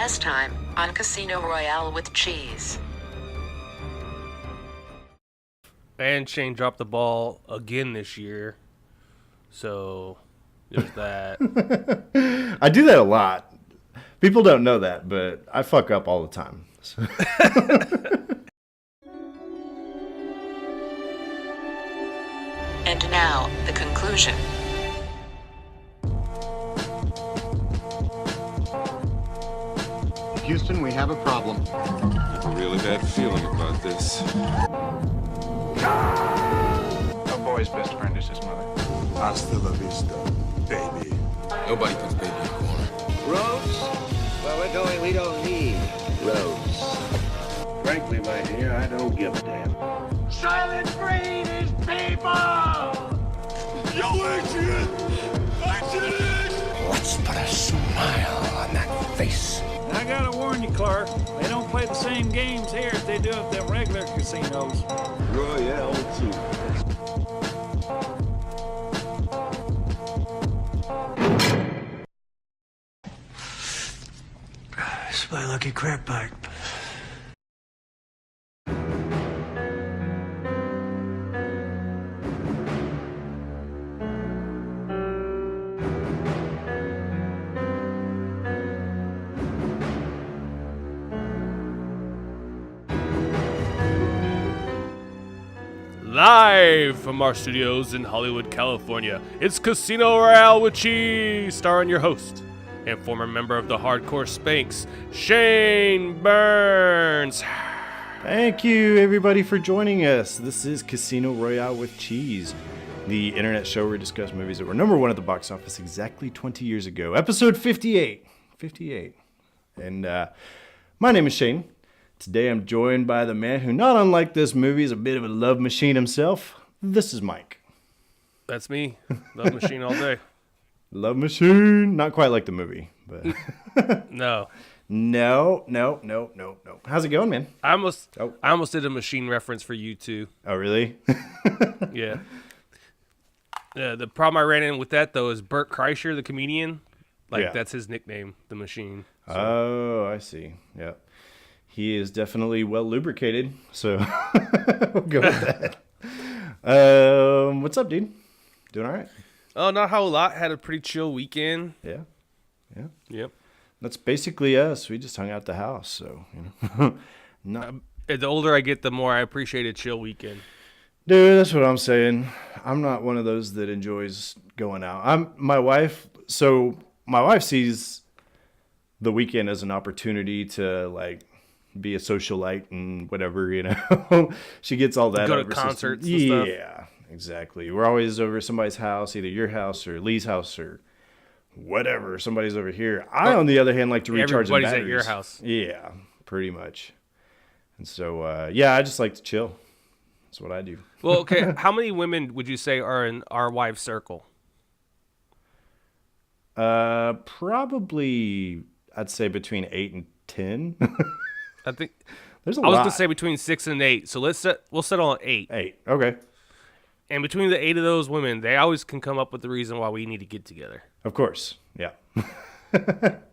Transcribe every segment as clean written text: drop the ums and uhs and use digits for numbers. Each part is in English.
Last time on Casino Royale with cheese. And Shane dropped the ball again this year. So there's that. I do that a lot. People don't know that, but I fuck up all the time. So. And now, the conclusion. Houston, we have a problem. I have a really bad feeling about this. A boy's best friend is his mother. Hasta la vista, baby. Nobody puts baby in a corner. Roads? Where we're going, we don't need roads. Frankly, my dear, I don't give a damn. Silent Green is people! Yo, Adrian! Adrian! Let's put a smile on that face. I gotta warn you, Clark. They don't play the same games here as they do at them regular casinos. Royale, too. It's my lucky crack pipe. Live from our studios in Hollywood, California, it's Casino Royale with cheese, starring your host and former member of the Hardcore Spanks, Shane Burns. Thank you, everybody, for joining us. This is Casino Royale with Cheese, the internet show where we discuss movies that were number one at the box office exactly 20 years ago. Episode 58. 58. And my name is Shane. Today I'm joined by the man who, not unlike this movie, is a bit of a love machine himself. This is Mike. That's me. Love machine all day. Love machine. Not quite like the movie, but... No. No. How's it going, man? I almost did a machine reference for you, too. Oh, really? Yeah. The problem I ran in with that, though, is Bert Kreischer, the comedian. That's his nickname, the machine. So. Oh, I see. Yeah. He is definitely well lubricated, so we'll go with that. What's up, dude? Doing all right? Oh, not a whole lot. Had a pretty chill weekend. Yeah. Yep. That's basically us. We just hung out at the house, so, you know. The older I get, the more I appreciate a chill weekend. Dude, that's what I'm saying. I'm not one of those that enjoys going out. My wife sees the weekend as an opportunity to, be a socialite and whatever, you know. She gets all that. Go to concerts and stuff. Yeah, exactly. We're always over somebody's house, either your house or Lee's house or whatever. Somebody's over here. I, on the other hand, like to recharge the batteries. Everybody's at your house. Yeah, pretty much. And so, I just like to chill. That's what I do. Well, okay. How many women would you say are in our wife's circle? Probably, I'd say between 8 and 10. I think there's a lot. I was lot. gonna say between 6 and 8. So we'll settle on 8. 8. Okay. And between the 8 of those women, they always can come up with the reason why we need to get together. Of course. Yeah.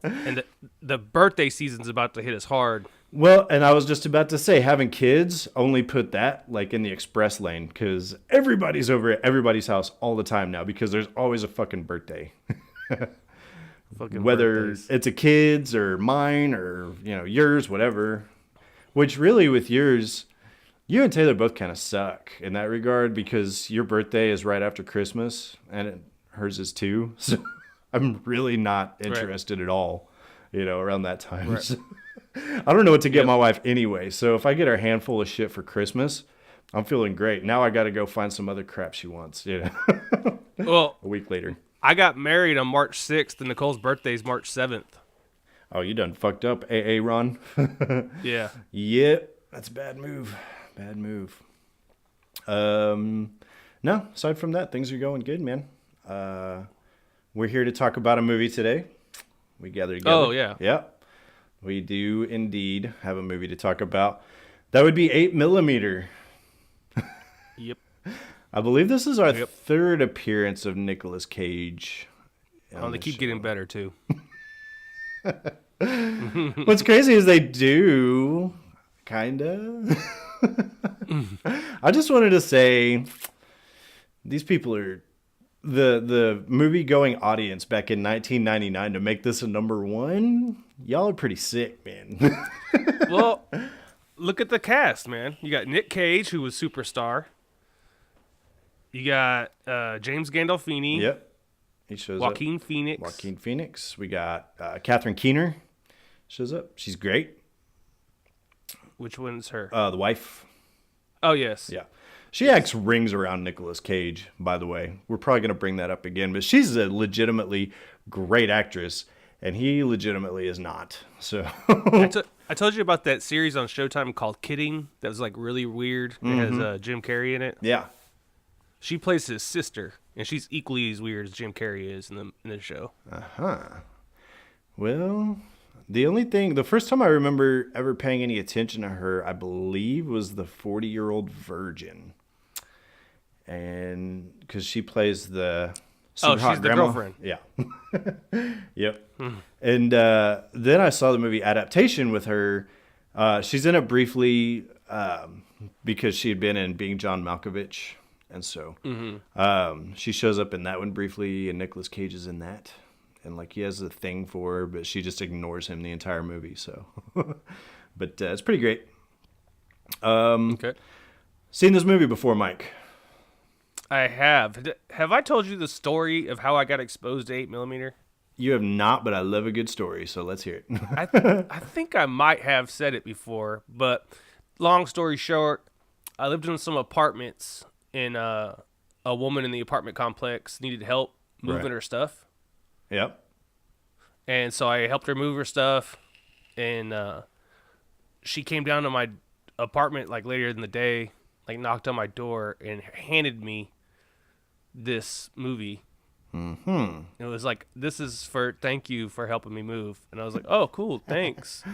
And the birthday season's about to hit us hard. Well, and I was just about to say, having kids only put that in the express lane, because everybody's over at everybody's house all the time now because there's always a fucking birthday. Whether birthdays. It's a kid's or mine or yours, whatever. Which really, with yours, you and Taylor both kind of suck in that regard because your birthday is right after Christmas and hers is too. So I'm really not interested at all, around that time. Right. So, I don't know what to get my wife anyway. So if I get her a handful of shit for Christmas, I'm feeling great. Now I got to go find some other crap she wants. Well, a week later. I got married on March 6th, and Nicole's birthday is March 7th. Oh, you done fucked up, AA Ron? Yeah. Yep, that's a bad move. Bad move. No, aside from that, things are going good, man. We're here to talk about a movie today. We gathered together. Oh, yeah. Yep. We do indeed have a movie to talk about. That would be 8mm. Yep. I believe this is our third appearance of Nicolas Cage. Oh, they keep getting better, too. What's crazy is they do, kinda. I just wanted to say, these people are the movie going audience back in 1999 to make this a number one. Y'all are pretty sick, man. Well, look at the cast, man. You got Nick Cage, who was superstar. You got James Gandolfini. Yep, he shows Joaquin up. Phoenix. Joaquin Phoenix. We got Catherine Keener shows up. She's great. Which one's her? The wife. Oh, yes. Yeah. She acts rings around Nicolas Cage, by the way. We're probably going to bring that up again, but she's a legitimately great actress, and he legitimately is not. So I told you about that series on Showtime called Kidding that was like really weird. It has Jim Carrey in it. yeah. She plays his sister, and she's equally as weird as Jim Carrey is in the show. Well, the first time I remember ever paying any attention to her, I believe, was the 40-Year-Old Virgin. And because she plays the super hot she's the grandma. girlfriend. Yeah. Yep. And then I saw the movie Adaptation with her. She's in it briefly because she had been in Being John Malkovich. And so she shows up in that one briefly, and Nicolas Cage is in that. And like he has a thing for her, but she just ignores him the entire movie. So, but it's pretty great. Okay. Seen this movie before, Mike? I have. Have I told you the story of how I got exposed to 8mm? You have not, but I love a good story, so let's hear it. I think I might have said it before, but long story short, I lived in some apartments, and a woman in the apartment complex needed help moving her stuff. Yep. And so I helped her move her stuff, and she came down to my apartment like later in the day, like knocked on my door and handed me this movie. It was like, this is thank you for helping me move. And I was like, oh, cool, thanks.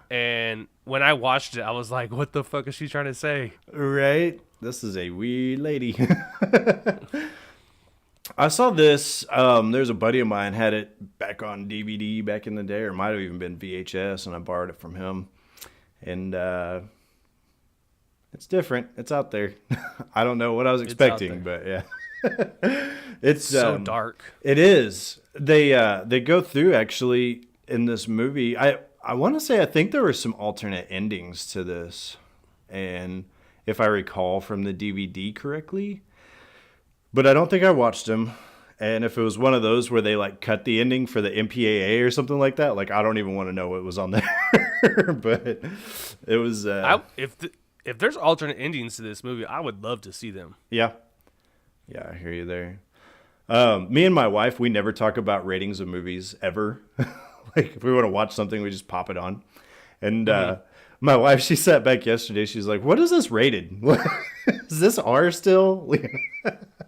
And when I watched it, I was like, what the fuck is she trying to say? Right? This is a weird lady. I saw this. There's a buddy of mine had it back on DVD back in the day, or it might have even been VHS, and I borrowed it from him. And it's different. It's out there. I don't know what I was expecting, but yeah. It's so dark. It is. They go through actually in this movie. I want to say I think there were some alternate endings to this, and if I recall from the DVD correctly, but I don't think I watched them. And if it was one of those where they like cut the ending for the MPAA or something like that, like I don't even want to know what was on there. But it was. If there's alternate endings to this movie, I would love to see them. Yeah. Yeah, I hear you there. Me and my wife, we never talk about ratings of movies ever. Like if we want to watch something, we just pop it on. And my wife, she sat back yesterday. She's like, "What is this rated? Is this R still?"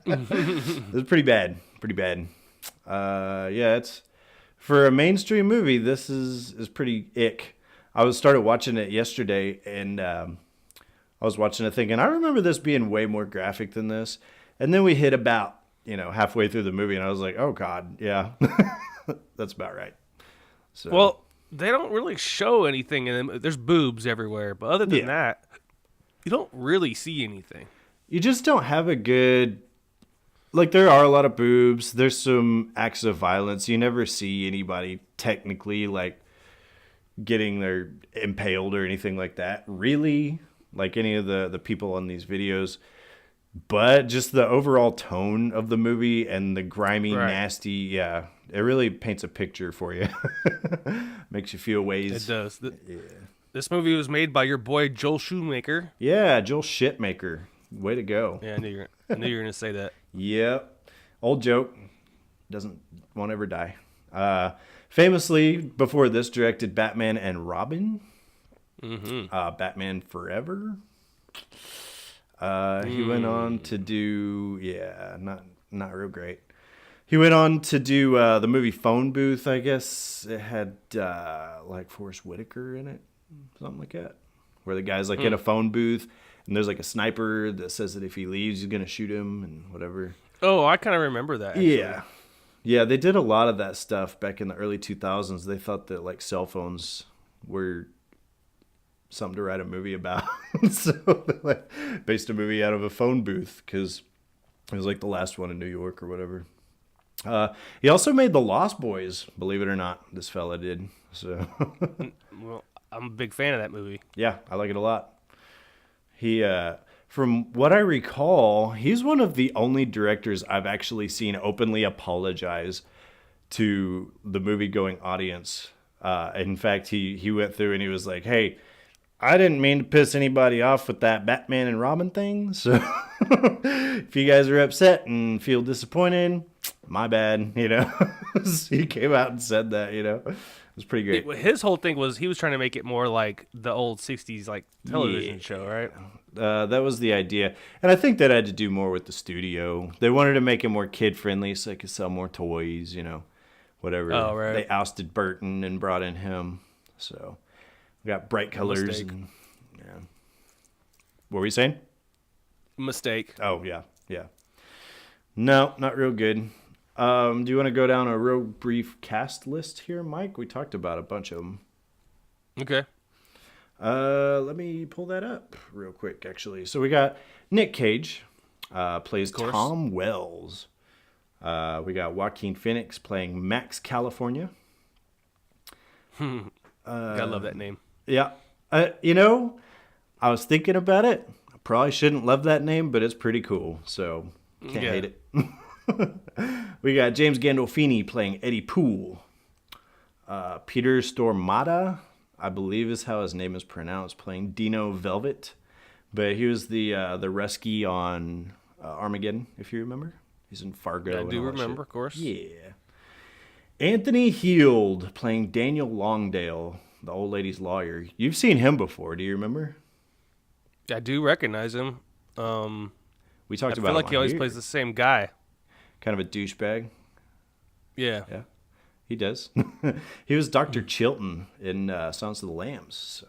It's pretty bad. Pretty bad. Yeah, it's for a mainstream movie. This is pretty ick. I started watching it yesterday, and I was watching it thinking, I remember this being way more graphic than this. And then we hit about, halfway through the movie, and I was like, oh, God, yeah, that's about right. So. Well, they don't really show anything in them. There's boobs everywhere, but other than that, you don't really see anything. You just don't have a good, like, there are a lot of boobs. There's some acts of violence. You never see anybody technically, like, getting their impaled or anything like that, really, like any of the people on these videos. But just the overall tone of the movie and the grimy, nasty, it really paints a picture for you. Makes you feel ways. It does. This movie was made by your boy Joel Schumacher. Yeah, Joel Shitmaker. Way to go. Yeah, I knew you were going to say that. Yep. Old joke. Won't ever die. Famously, before this, directed Batman and Robin. Batman Forever. He went on to do, not real great. He went on to do the movie Phone Booth, I guess. It had like Forrest Whitaker in it, something like that. Where the guy's like in a phone booth, and there's like a sniper that says that if he leaves, he's going to shoot him and whatever. Oh, I kind of remember that. Actually. Yeah. Yeah, they did a lot of that stuff back in the early 2000s. They thought that like cell phones were something to write a movie about. So they like based a movie out of a phone booth because it was like the last one in New York or whatever. He also made The Lost Boys, believe it or not. This fella did. So Well, I'm a big fan of that movie. yeah, I like it a lot. He, from what I recall, he's one of the only directors I've actually seen openly apologize to the movie-going audience. In fact, he went through and he was like, "Hey, I didn't mean to piss anybody off with that Batman and Robin thing. So if you guys are upset and feel disappointed, my bad." You know, he came out and said that. You know, it was pretty great. His whole thing was he was trying to make it more like the old '60s like television show, right? That was the idea, and I think that had to do more with the studio. They wanted to make it more kid friendly, so they could sell more toys. You know, whatever. Oh, right. They ousted Burton and brought in him, so we got bright colors. Mistake. And, yeah. What were you saying? Mistake. Oh yeah. No, not real good. Do you want to go down a real brief cast list here, Mike? We talked about a bunch of them. Okay. Let me pull that up real quick, actually. So we got Nick Cage, plays course. Tom Wells. We got Joaquin Phoenix playing Max California. Gotta love that name. Yeah. You know, I was thinking about it. I probably shouldn't love that name, but it's pretty cool. So can't hate it. We got James Gandolfini playing Eddie Poole. Peter Stormata, I believe is how his name is pronounced, playing Dino Velvet. But he was the rescue on Armageddon, if you remember. He's in Fargo. I and do all that remember, shit. of course. Yeah. Anthony Heald playing Daniel Longdale, the old lady's lawyer. You've seen him before. Do you remember? I do recognize him. We talked I about feel him like on he always here. plays the same guy. Kind of a douchebag. Yeah. Yeah, he does. He was Dr. Chilton in Silence of the Lambs. So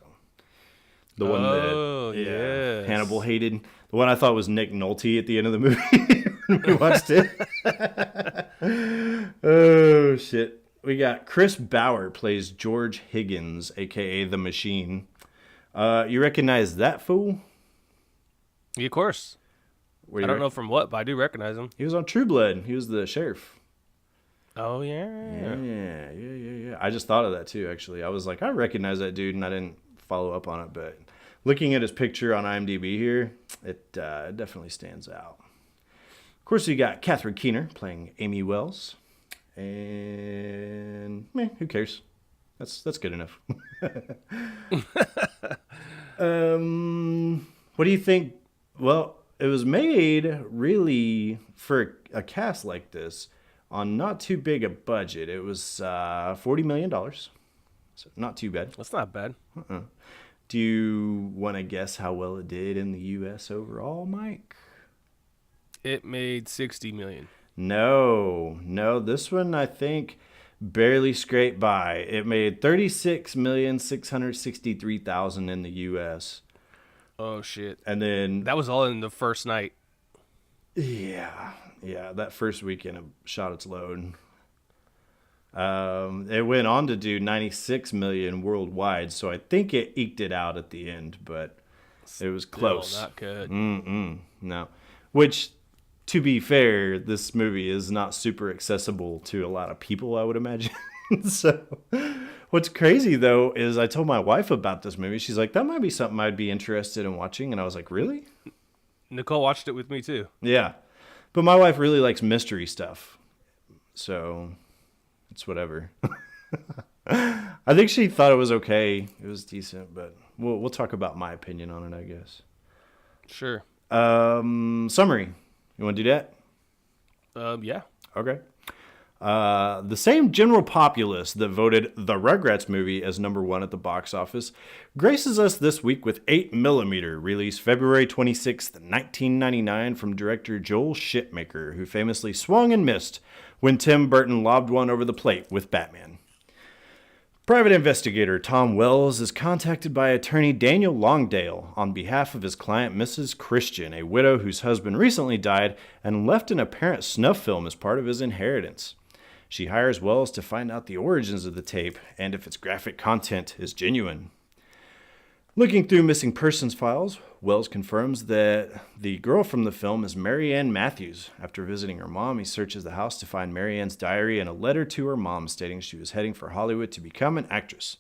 the one that yes. Hannibal hated. The one I thought was Nick Nolte at the end of the movie when we watched it. Oh, shit. We got Chris Bauer plays George Higgins, a.k.a. The Machine. You recognize that fool? Yeah, of course. I don't know from what, but I do recognize him. He was on True Blood. He was the sheriff. Oh, yeah. Yeah. I just thought of that too, actually. I was like, I recognize that dude, and I didn't follow up on it. But looking at his picture on IMDb here, it definitely stands out. Of course, you got Catherine Keener playing Amy Wells. And who cares? That's good enough. What do you think? Well, it was made really for a cast like this on not too big a budget. It was $40 million. So not too bad. That's not bad. Do you want to guess how well it did in the U.S. overall, Mike? It made $60 million. No. This one, I think, barely scraped by. It made $36,663,000 in the U.S. Oh, shit. And then That was all in the first night. Yeah, that first weekend it shot its load. It went on to do 96 million worldwide, so I think it eked it out at the end, but it was close. Still not good. No. Which, to be fair, this movie is not super accessible to a lot of people, I would imagine. So, what's crazy, though, is I told my wife about this movie. She's like, that might be something I'd be interested in watching. And I was like, really? Nicole watched it with me, too. Yeah. But my wife really likes mystery stuff. So, it's whatever. I think she thought it was okay. It was decent, but we'll talk about my opinion on it, I guess. Sure. Summary. You want to do that? Yeah. Okay. The same general populace that voted the Rugrats movie as #1 at the box office graces us this week with 8mm, released February 26th, 1999, from director Joel Schumacher, who famously swung and missed when Tim Burton lobbed one over the plate with Batman. Private investigator Tom Wells is contacted by attorney Daniel Longdale on behalf of his client Mrs. Christian, a widow whose husband recently died and left an apparent snuff film as part of his inheritance. She hires Wells to find out the origins of the tape and if its graphic content is genuine. Looking through missing persons files, Wells confirms that the girl from the film is Mary Ann Matthews. After visiting her mom, he searches the house to find Mary Ann's diary and a letter to her mom stating she was heading for Hollywood to become an actress.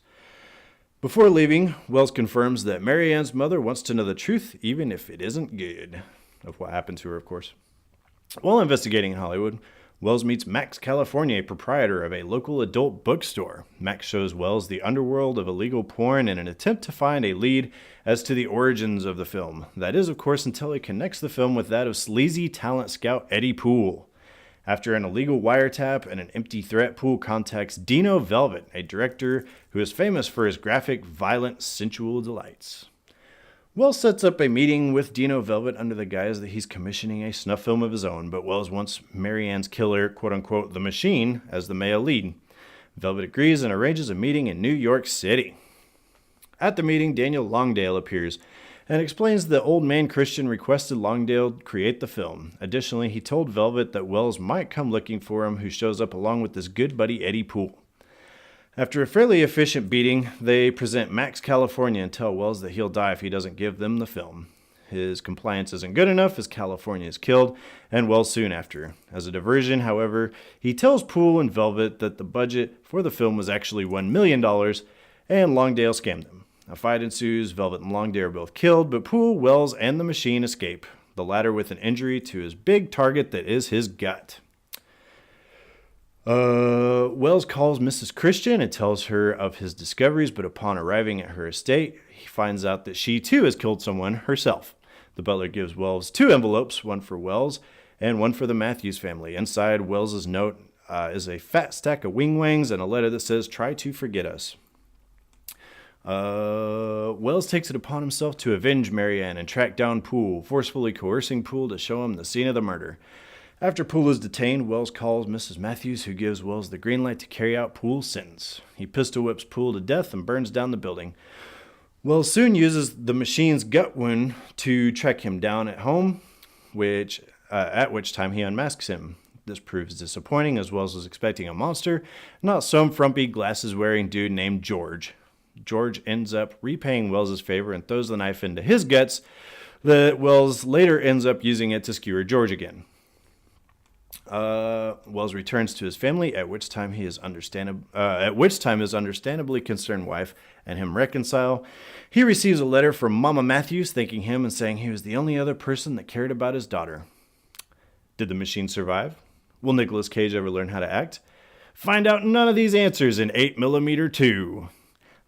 Before leaving, Wells confirms that Mary Ann's mother wants to know the truth, even if it isn't good, of what happened to her, of course. While investigating in Hollywood, Wells meets Max California, proprietor of a local adult bookstore. Max shows Wells the underworld of illegal porn in an attempt to find a lead as to the origins of the film. That is, of course, until he connects the film with that of sleazy talent scout Eddie Poole. After an illegal wiretap and an empty threat, Poole contacts Dino Velvet, a director who is famous for his graphic, violent, sensual delights. Wells sets up a meeting with Dino Velvet under the guise that he's commissioning a snuff film of his own, but Wells wants Mary Ann's killer, quote-unquote, the machine, as the male lead. Velvet agrees and arranges a meeting in New York City. At the meeting, Daniel Longdale appears and explains that old man Christian requested Longdale create the film. Additionally, he told Velvet that Wells might come looking for him, who shows up along with his good buddy Eddie Poole. After a fairly efficient beating, they present Max California and tell Wells that he'll die if he doesn't give them the film. His compliance isn't good enough as California is killed, and Wells soon after. As a diversion, however, he tells Poole and Velvet that the budget for the film was actually $1 million, and Longdale scammed them. A fight ensues, Velvet and Longdale are both killed, but Poole, Wells, and the machine escape, the latter with an injury to his big target that is his gut. Wells calls Mrs. Christian and tells her of his discoveries, but upon arriving at her estate, he finds out that she too has killed someone herself. The butler gives Wells 2 envelopes, one for Wells and one for the Matthews family. Inside Wells's note is a fat stack of wing-wangs and a letter that says, "Try to forget us." Wells takes it upon himself to avenge Mary Ann and track down Poole, forcefully coercing Poole to show him the scene of the murder. After Poole is detained, Wells calls Mrs. Matthews, who gives Wells the green light to carry out Poole's sentence. He pistol whips Poole to death and burns down the building. Wells soon uses the machine's gut wound to track him down at home, at which time he unmasks him. This proves disappointing, as Wells was expecting a monster, not some frumpy glasses-wearing dude named George. George ends up repaying Wells' favor and throws the knife into his guts, that Wells later ends up using it to skewer George again. Wells returns to his family, at which time his understandably concerned wife and him reconcile. He receives a letter from Mama Matthews thanking him and saying he was the only other person that cared about his daughter. Did the machine survive? Will Nicolas Cage ever learn how to act? Find out none of these answers in 8mm 2.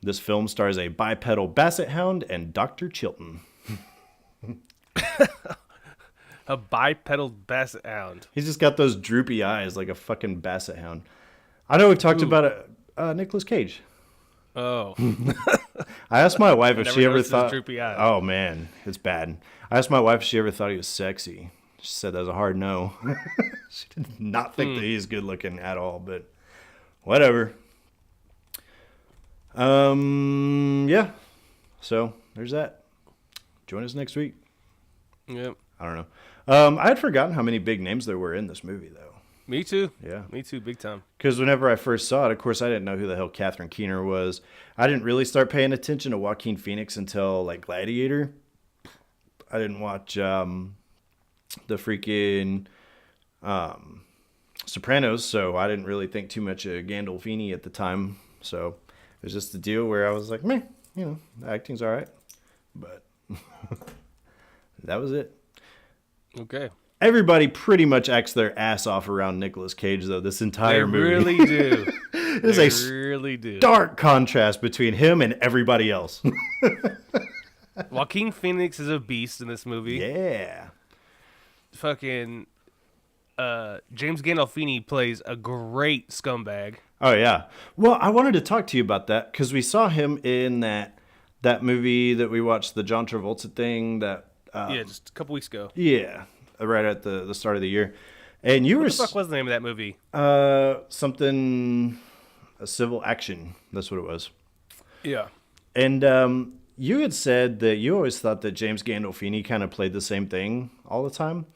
This film stars a bipedal basset hound and Dr. Chilton. A bipedal basset hound. He's just got those droopy eyes like a fucking basset hound. I know we talked about it. Nicolas Cage. Oh. I asked my wife if she ever thought. Droopy eyes. Oh man, it's bad. I asked my wife if she ever thought he was sexy. She said that was a hard no. She did not think that he's good looking at all, but whatever. Yeah. So there's that. Join us next week. Yep. I don't know. I had forgotten how many big names there were in this movie, though. Me too. Yeah. Me too, big time. Because whenever I first saw it, of course, I didn't know who the hell Catherine Keener was. I didn't really start paying attention to Joaquin Phoenix until, like, Gladiator. I didn't watch the freaking Sopranos, so I didn't really think too much of Gandolfini at the time. So it was just the deal where I was like, meh, the acting's all right. But that was it. Okay. Everybody pretty much acts their ass off around Nicolas Cage, though, this entire movie. They really do. There's really do. Stark contrast between him and everybody else. Joaquin Phoenix is a beast in this movie. Yeah. Fucking James Gandolfini plays a great scumbag. Oh, yeah. Well, I wanted to talk to you about that because we saw him in that movie that we watched, the John Travolta thing. Just a couple weeks ago. Yeah, right at the start of the year. And you What the fuck was the name of that movie? Something, a Civil Action. That's what it was. Yeah. And you had said that you always thought that James Gandolfini kind of played the same thing all the time.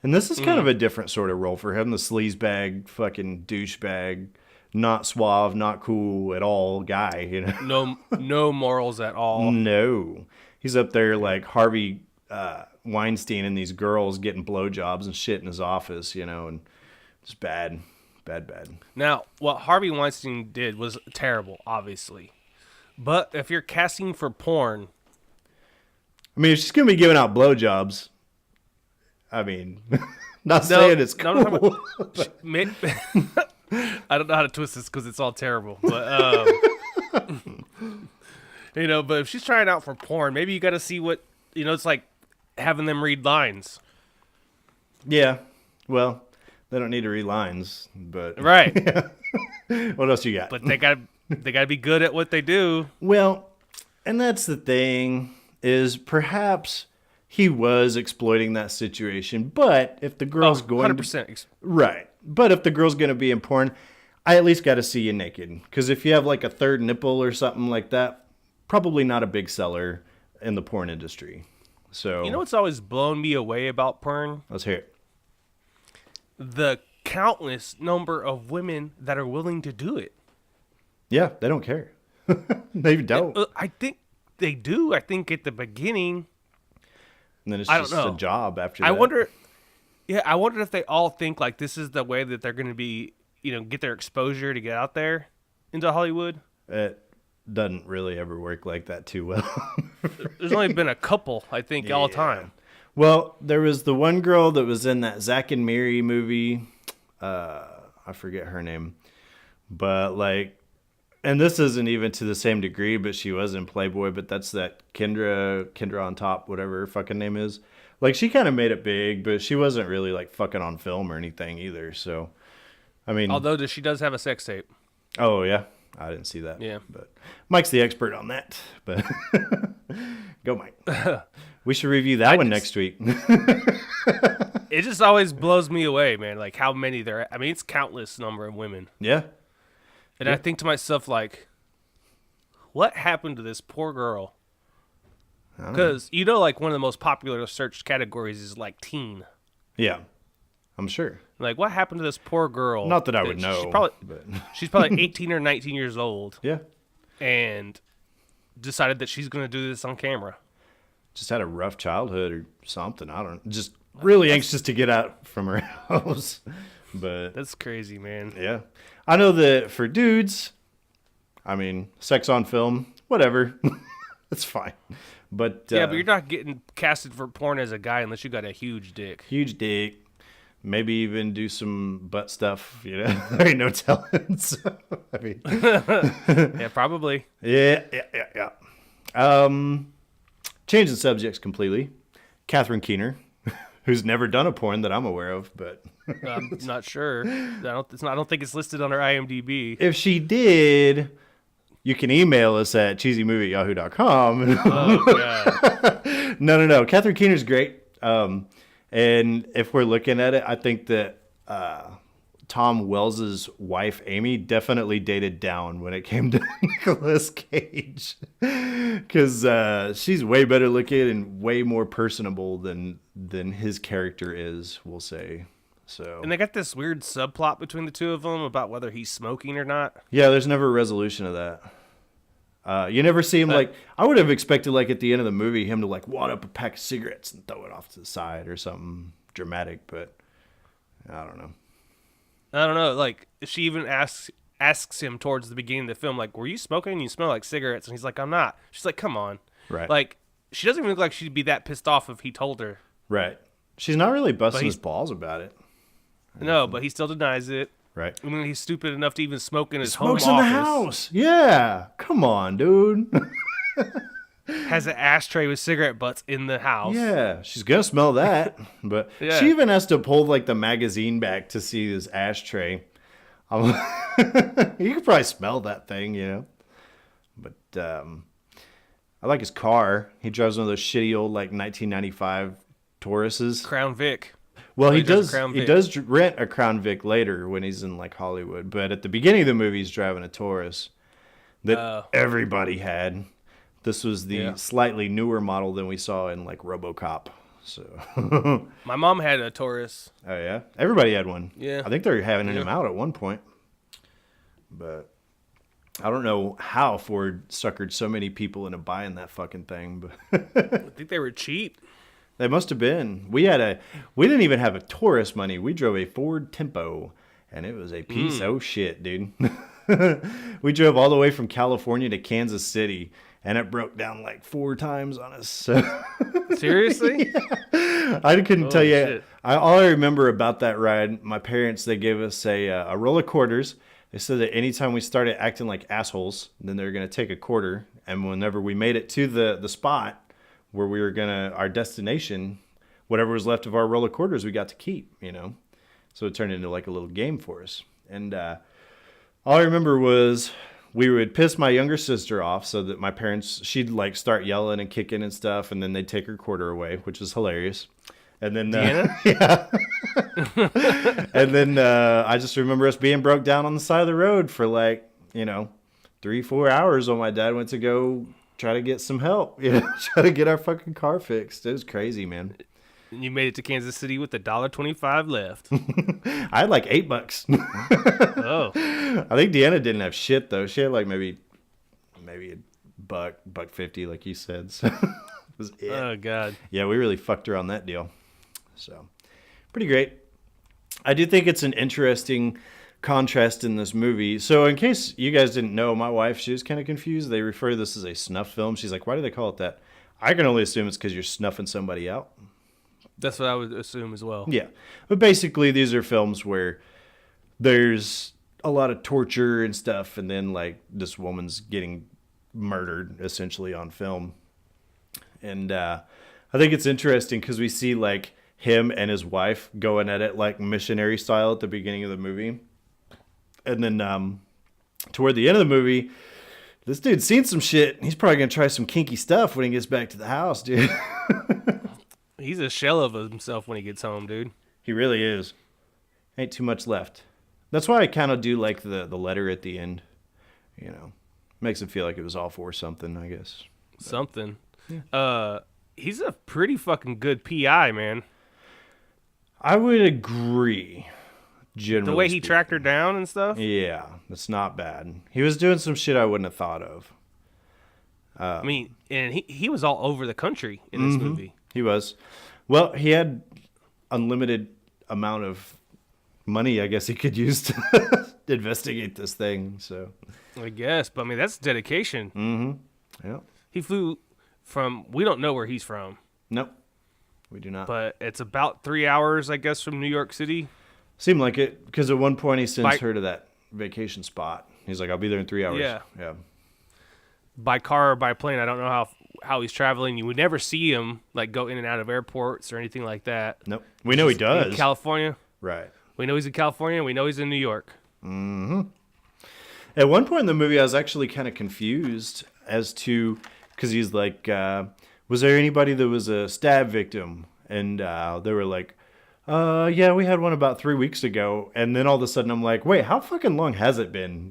And this is kind of a different sort of role for him. The sleazebag, fucking douchebag, not suave, not cool at all guy, you know? No morals at all. No. He's up there like Harvey Weinstein and these girls getting blowjobs and shit in his office, you know, and it's bad. Bad. Now, what Harvey Weinstein did was terrible, obviously. But if you're casting for porn... I mean, if she's going to be giving out blowjobs, I mean, not saying it's cool. No, I don't know how to twist this because it's all terrible. But, you know, but if she's trying out for porn, maybe you got to see what, you know, it's like having them read lines. Yeah. Well, they don't need to read lines, but... Right. What else you got? But they got to be good at what they do. Well, and that's the thing, is perhaps he was exploiting that situation, but if the girl's going 100%. Right. But if the girl's going to be in porn, I at least got to see you naked. Because if you have like a third nipple or something like that, probably not a big seller in the porn industry. So You know what's always blown me away about porn? Let's hear it. The countless number of women that are willing to do it. Yeah, they don't care. They don't. I think they do. I think at the beginning... And then it's I don't just know. a job after that. I wonder if they all think like this is the way that they're going to be, you know, get their exposure to get out there into Hollywood. It doesn't really ever work like that too well. There's only been a couple, I think, all the time. Well, there was the one girl that was in that Zack and Miri movie. I forget her name. But like, and this isn't even to the same degree, but she was in Playboy, but that's that Kendra on top, whatever her fucking name is. Like, she kind of made it big, but she wasn't really like fucking on film or anything either. So, I mean, Although she does have a sex tape. Oh yeah, I didn't see that. Yeah, but Mike's the expert on that. But go, Mike. We should review that one next week. It just always blows me away, man. Like how many there. I mean, it's countless number of women. Yeah. And I think to myself, like, what happened to this poor girl? Because, you know, like, one of the most popular searched categories is, like, teen. Yeah, I'm sure. Like, what happened to this poor girl? Not that I would know. She's probably 18 or 19 years old. Yeah. And decided that she's going to do this on camera. Just had a rough childhood or something. I don't know. Just really anxious to get out from her house. But that's crazy, man. Yeah. I know that for dudes, I mean, sex on film, whatever. It's fine. But yeah, but you're not getting casted for porn as a guy unless you got a huge dick. Huge dick. Maybe even do some butt stuff, you know. There ain't no telling. So, I mean, yeah, probably. Yeah. Changing subjects completely. Catherine Keener, who's never done a porn that I'm aware of, but I'm not sure. I don't think it's listed on her IMDb. If she did, you can email us at cheesymovie@yahoo.com. Oh god. No. Catherine Keener's great. And if we're looking at it, I think that Tom Wells's wife, Amy, definitely dated down when it came to Nicolas Cage. Because she's way better looking and way more personable than his character is, we'll say. So. And they got this weird subplot between the two of them about whether he's smoking or not. Yeah, there's never a resolution of that. You never see him like, I would have expected like at the end of the movie him to like wad up a pack of cigarettes and throw it off to the side or something dramatic, but I don't know. Like she even asks him towards the beginning of the film, like, were you smoking? You smell like cigarettes. And he's like, I'm not. She's like, come on. Right. Like, she doesn't even look like she'd be that pissed off if he told her. Right. She's not really busting his balls about it. No, but he still denies it. Right. I mean, he's stupid enough to even smoke in his home office. Smokes in the house. Yeah. Come on, dude. Has an ashtray with cigarette butts in the house. Yeah. She's going to smell that. But yeah. She even has to pull like the magazine back to see his ashtray. You could probably smell that thing, you know. But I like his car. He drives one of those shitty old like 1995 Tauruses. Crown Vic. Well, he does rent a Crown Vic later when he's in like Hollywood, but at the beginning of the movie, he's driving a Taurus that everybody had. This was the slightly newer model than we saw in like RoboCop. So. My mom had a Taurus. Oh yeah, everybody had one. Yeah. I think they're having them out at one point, but I don't know how Ford suckered so many people into buying that fucking thing. But I think they were cheap. they must have been. We didn't even have a Taurus money. We drove a Ford Tempo, and it was a piece of shit, dude. We drove all the way from California to Kansas City, and it broke down like 4 times on us. So. Seriously? I couldn't tell you. Shit. All I remember about that ride, my parents, they gave us a roll of quarters. They said that anytime we started acting like assholes, then they were going to take a quarter. And whenever we made it to the spot where we were our destination, whatever was left of our roll of quarters, we got to keep, you know. So it turned into like a little game for us. And all I remember was we would piss my younger sister off so that my parents, she'd like start yelling and kicking and stuff, and then they'd take her quarter away, which is hilarious. And then, yeah. And then I just remember us being broke down on the side of the road for like, 3-4 hours while my dad went to go try to get some help, try to get our fucking car fixed. It was crazy, man. And you made it to Kansas City with $1.25 left. I had like $8. Oh. I think Deanna didn't have shit though. She had like maybe $1.50, like you said. So that was it. Oh God. Yeah, we really fucked her on that deal. So pretty great. I do think it's an interesting contrast in this movie. So in case you guys didn't know, my wife, she was kind of confused. They refer to this as a snuff film. She's like, why do they call it that? I can only assume it's because you're snuffing somebody out. That's what I would assume as well. Yeah. But basically, these are films where there's a lot of torture and stuff, and then, like, this woman's getting murdered, essentially, on film. And I think it's interesting because we see, like, him and his wife going at it, like, missionary style at the beginning of the movie. And then toward the end of the movie, this dude's seen some shit. He's probably going to try some kinky stuff when he gets back to the house, dude. He's a shell of himself when he gets home, dude. He really is. Ain't too much left. That's why I kind of do like the letter at the end. Makes it feel like it was all for something, I guess. Something. Yeah. He's a pretty fucking good PI, man. I would agree. Generally the way he speaking. tracked her down and stuff? Yeah, that's not bad. He was doing some shit I wouldn't have thought of. I mean, and he was all over the country in this movie. He was. Well, he had unlimited amount of money, I guess he could use to investigate this thing. So I guess, but I mean, that's dedication. Mm-hmm. Yeah. He flew from, we don't know where he's from. Nope. We do not. But it's about 3 hours, I guess, from New York City. Seemed like it, because at one point he sends her to that vacation spot. He's like, I'll be there in 3 hours. Yeah. By car or by plane, I don't know how he's traveling. You would never see him like go in and out of airports or anything like that. Nope. We know he does. In California. Right. We know he's in California. We know he's in New York. Mm-hmm. At one point in the movie, I was actually kind of confused as to, because he's like, was there anybody that was a stab victim? And they were like, yeah, we had one about 3 weeks ago. And then all of a sudden I'm like, wait, how fucking long has it been?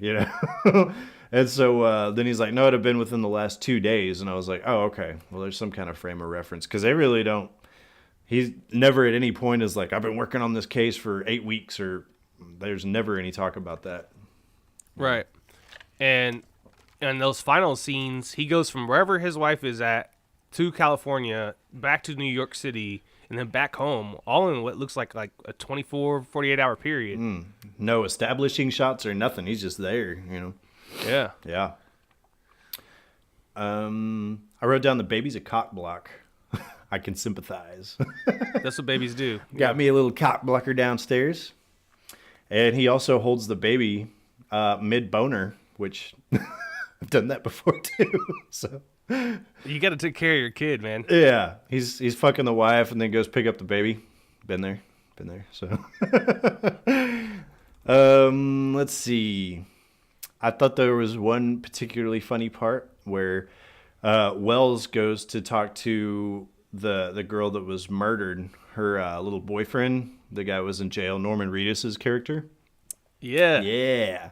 And so then he's like, no, it had been within the last 2 days. And I was like, oh, okay. Well, there's some kind of frame of reference. Because they really don't. He's never at any point is like, I've been working on this case for 8 weeks. Or there's never any talk about that. Right. And those final scenes, he goes from wherever his wife is at to California, back to New York City, and then back home, all in what looks like a 24, 48-hour period. No establishing shots or nothing. He's just there, Yeah. Yeah. I wrote down the baby's a cock block. I can sympathize. That's what babies do. Got me a little cock blocker downstairs. And he also holds the baby mid-boner, which I've done that before too. So you got to take care of your kid, man. yeah, he's fucking the wife and then goes pick up the baby. Been there. So let's see. I thought there was one particularly funny part where Wells goes to talk to the girl that was murdered, her little boyfriend, the guy who was in jail, Norman Reedus' character. Yeah. Yeah.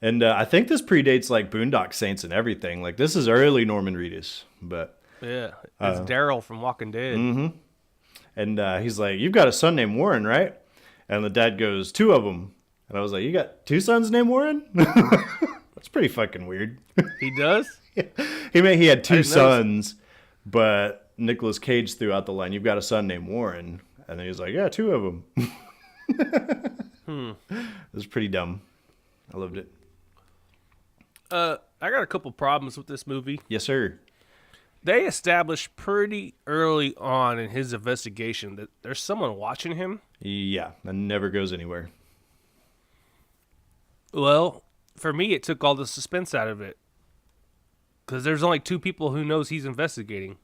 And I think this predates like Boondock Saints and everything. Like this is early Norman Reedus, but yeah, it's Daryl from Walking Dead. Mm-hmm. And he's like, "You've got a son named Warren, right?" And the dad goes, "2 of them." And I was like, "You got 2 sons named Warren?" That's pretty fucking weird. He does? He had 2 didn't sons, but Nicolas Cage threw out the line, "You've got a son named Warren." And then he was like, "Yeah, 2 of them." It was pretty dumb. I loved it. I got a couple problems with this movie. Yes, sir. They established pretty early on in his investigation that there's someone watching him. Yeah, that never goes anywhere. Well, for me, it took all the suspense out of it. Because there's only 2 people who knows he's investigating.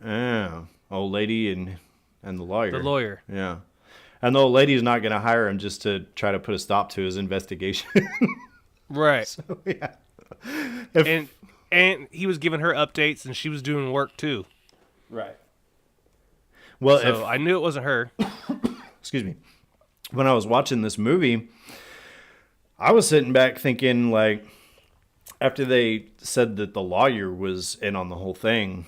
Yeah, old lady and the lawyer. The lawyer. Yeah. And the old lady's not going to hire him just to try to put a stop to his investigation. Right. So, yeah. And he was giving her updates, and she was doing work too. Right. Well, so I knew it wasn't her. Excuse me. When I was watching this movie, I was sitting back thinking, like, after they said that the lawyer was in on the whole thing,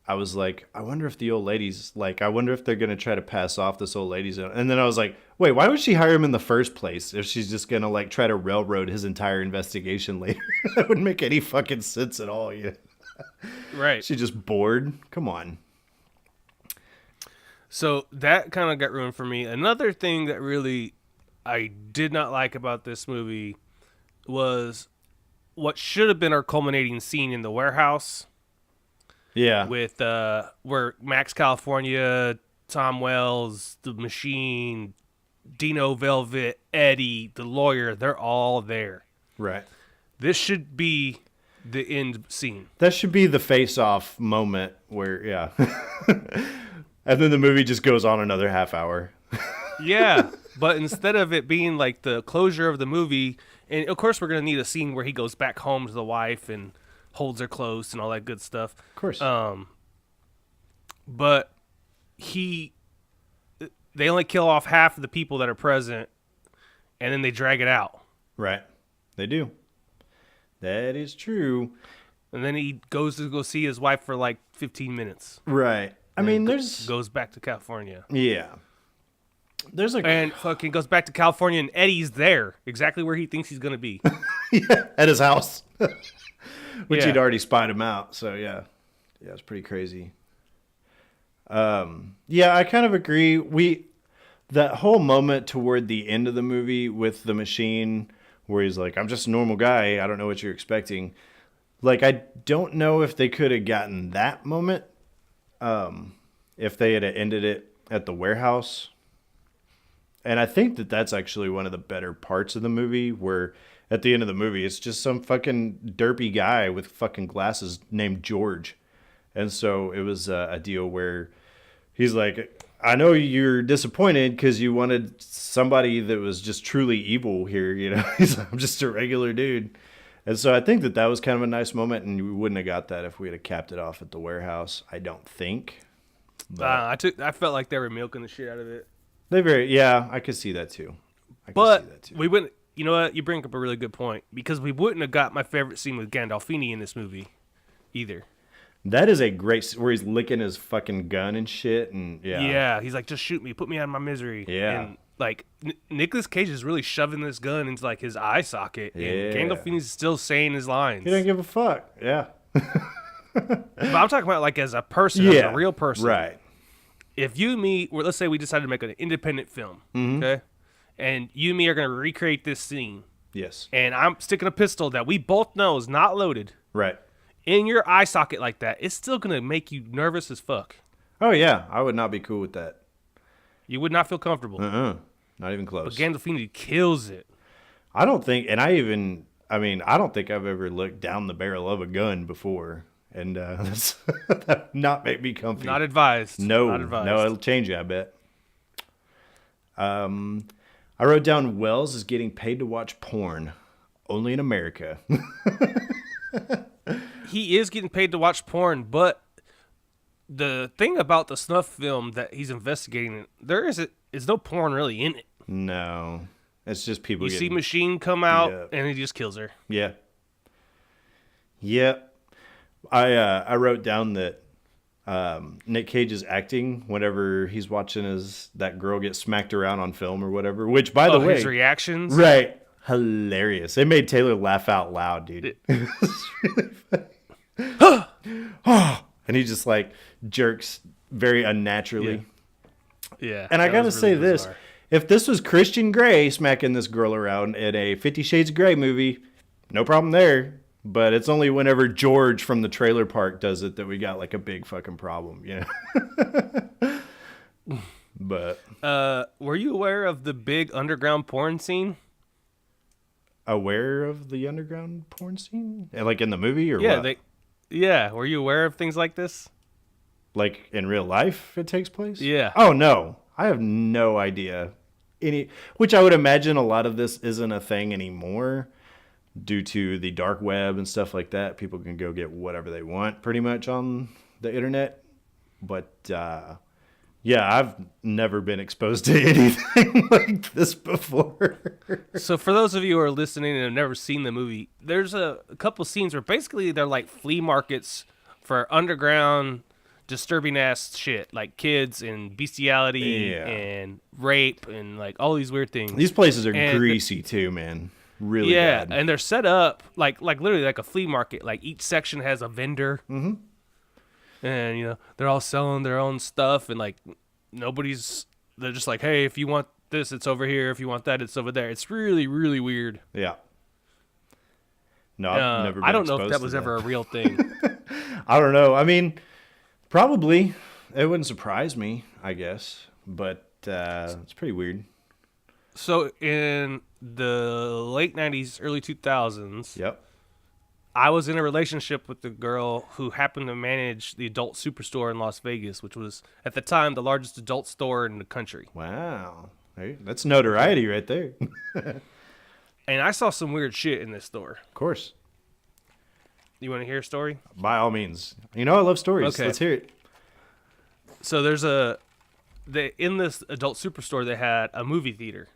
I was like, I wonder if the old lady's, like, I wonder if they're going to try to pass off this old lady's. And then I was like, wait, why would she hire him in the first place if she's just going to, like, try to railroad his entire investigation later? That wouldn't make any fucking sense at all. Yeah. Right. She's just bored. Come on. So that kind of got ruined for me. Another thing that really I did not like about this movie was what should have been our culminating scene in the warehouse. Yeah. With where Max California, Tom Wells, The Machine, Dino Velvet, Eddie, the lawyer, they're all there. Right. This should be the end scene. That should be the face-off moment where, yeah. And then the movie just goes on another half hour. Yeah, but instead of it being like the closure of the movie, and of course we're going to need a scene where he goes back home to the wife and holds her close and all that good stuff. Of course. But they only kill off half of the people that are present, and then they drag it out. Right. They do. That is true. And then he goes to go see his wife for like 15 minutes. Right. I mean, there's... Goes back to California. Yeah. There's like... And fucking goes back to California, and Eddie's there, exactly where he thinks he's going to be. Yeah, at his house. Which Yeah. he'd already spied him out. So, yeah. Yeah, it's pretty crazy. Yeah, I kind of agree. That whole moment toward the end of the movie with the machine where he's like, I'm just a normal guy. I don't know what you're expecting. Like, I don't know if they could have gotten that moment if they had ended it at the warehouse. And I think that that's actually one of the better parts of the movie, where at the end of the movie, it's just some fucking derpy guy with fucking glasses named George. And so it was a deal where he's like, I know you're disappointed because you wanted somebody that was just truly evil here. You know, he's like, I'm just a regular dude. And so I think that was kind of a nice moment, and we wouldn't have got that if we had capped it off at the warehouse. I don't think. But I felt like they were milking the shit out of it. Yeah, I could see that too. We wouldn't. You know what? You bring up a really good point, because we wouldn't have got my favorite scene with Gandolfini in this movie either. That is a great where he's licking his fucking gun and shit, and yeah, he's like, just shoot me, put me out of my misery. Yeah, and like Nicolas Cage is really shoving this gun into like his eye socket, and Gandolfini's still saying his lines. He doesn't give a fuck. Yeah, but I'm talking about like as a person, as a real person, right? If you and me, let's say we decided to make an independent film, okay, and you and me are going to recreate this scene, yes, and I'm sticking a pistol that we both know is not loaded, right, in your eye socket like that, it's still going to make you nervous as fuck. Oh yeah, I would not be cool with that. You would not feel comfortable. Not even close. But Gandolfini kills it. I don't think, I don't think I've ever looked down the barrel of a gun before, and that would not make me comfy. Not advised. No, not advised. No, it'll change you, I bet. I wrote down Wells is getting paid to watch porn, only in America. He is getting paid to watch porn, but the thing about the snuff film that he's investigating, there is no porn really in it. No, it's just people. You see Machine come out and he just kills her. Yeah. Yep. I wrote down that Nick Cage is acting whenever he's watching that girl get smacked around on film or whatever. Which, by the way, his reactions, right? Hilarious. It made Taylor laugh out loud, dude. It was really funny. And he just like jerks very unnaturally. Yeah. And I gotta was say really this: bizarre. if this was Christian Grey smacking this girl around in a 50 Shades of Grey movie, no problem there. But it's only whenever George from the trailer park does it that we got like a big fucking problem, you know? But were you aware of the big underground porn scene? aware of the underground porn scene? Like in the movie or Yeah, what? were you aware of things like this? Like in real life it takes place? Yeah. Oh no. I have no idea. Which I would imagine a lot of this isn't a thing anymore. Due to the dark web and stuff like that, people can go get whatever they want pretty much on the internet. But yeah, I've never been exposed to anything like this before. So for those of you who are listening and have never seen the movie, there's a couple scenes where basically they're like flea markets for underground disturbing ass shit, like kids and bestiality and rape and like all these weird things. These places are greasy too, man. Really bad. And they're set up like literally like a flea market. Like each section has a vendor, and you know they're all selling their own stuff, and like they're just like, hey, if you want this, it's over here. If you want that, it's over there. It's really, really weird. Yeah. No, I've never been I don't know if exposed that to was ever a real thing. I don't know. I mean, probably. It wouldn't surprise me, I guess. But it's pretty weird. So in the late 90s, early 2000s, Yep. I was in a relationship with the girl who happened to manage the adult superstore in Las Vegas, which was at the time the largest adult store in the country. Wow. Hey, that's notoriety right there. And I saw some weird shit in this store. Of course. You want to hear a story? By all means. You know I love stories. Okay. Let's hear it. So there's in this adult superstore, they had a movie theater.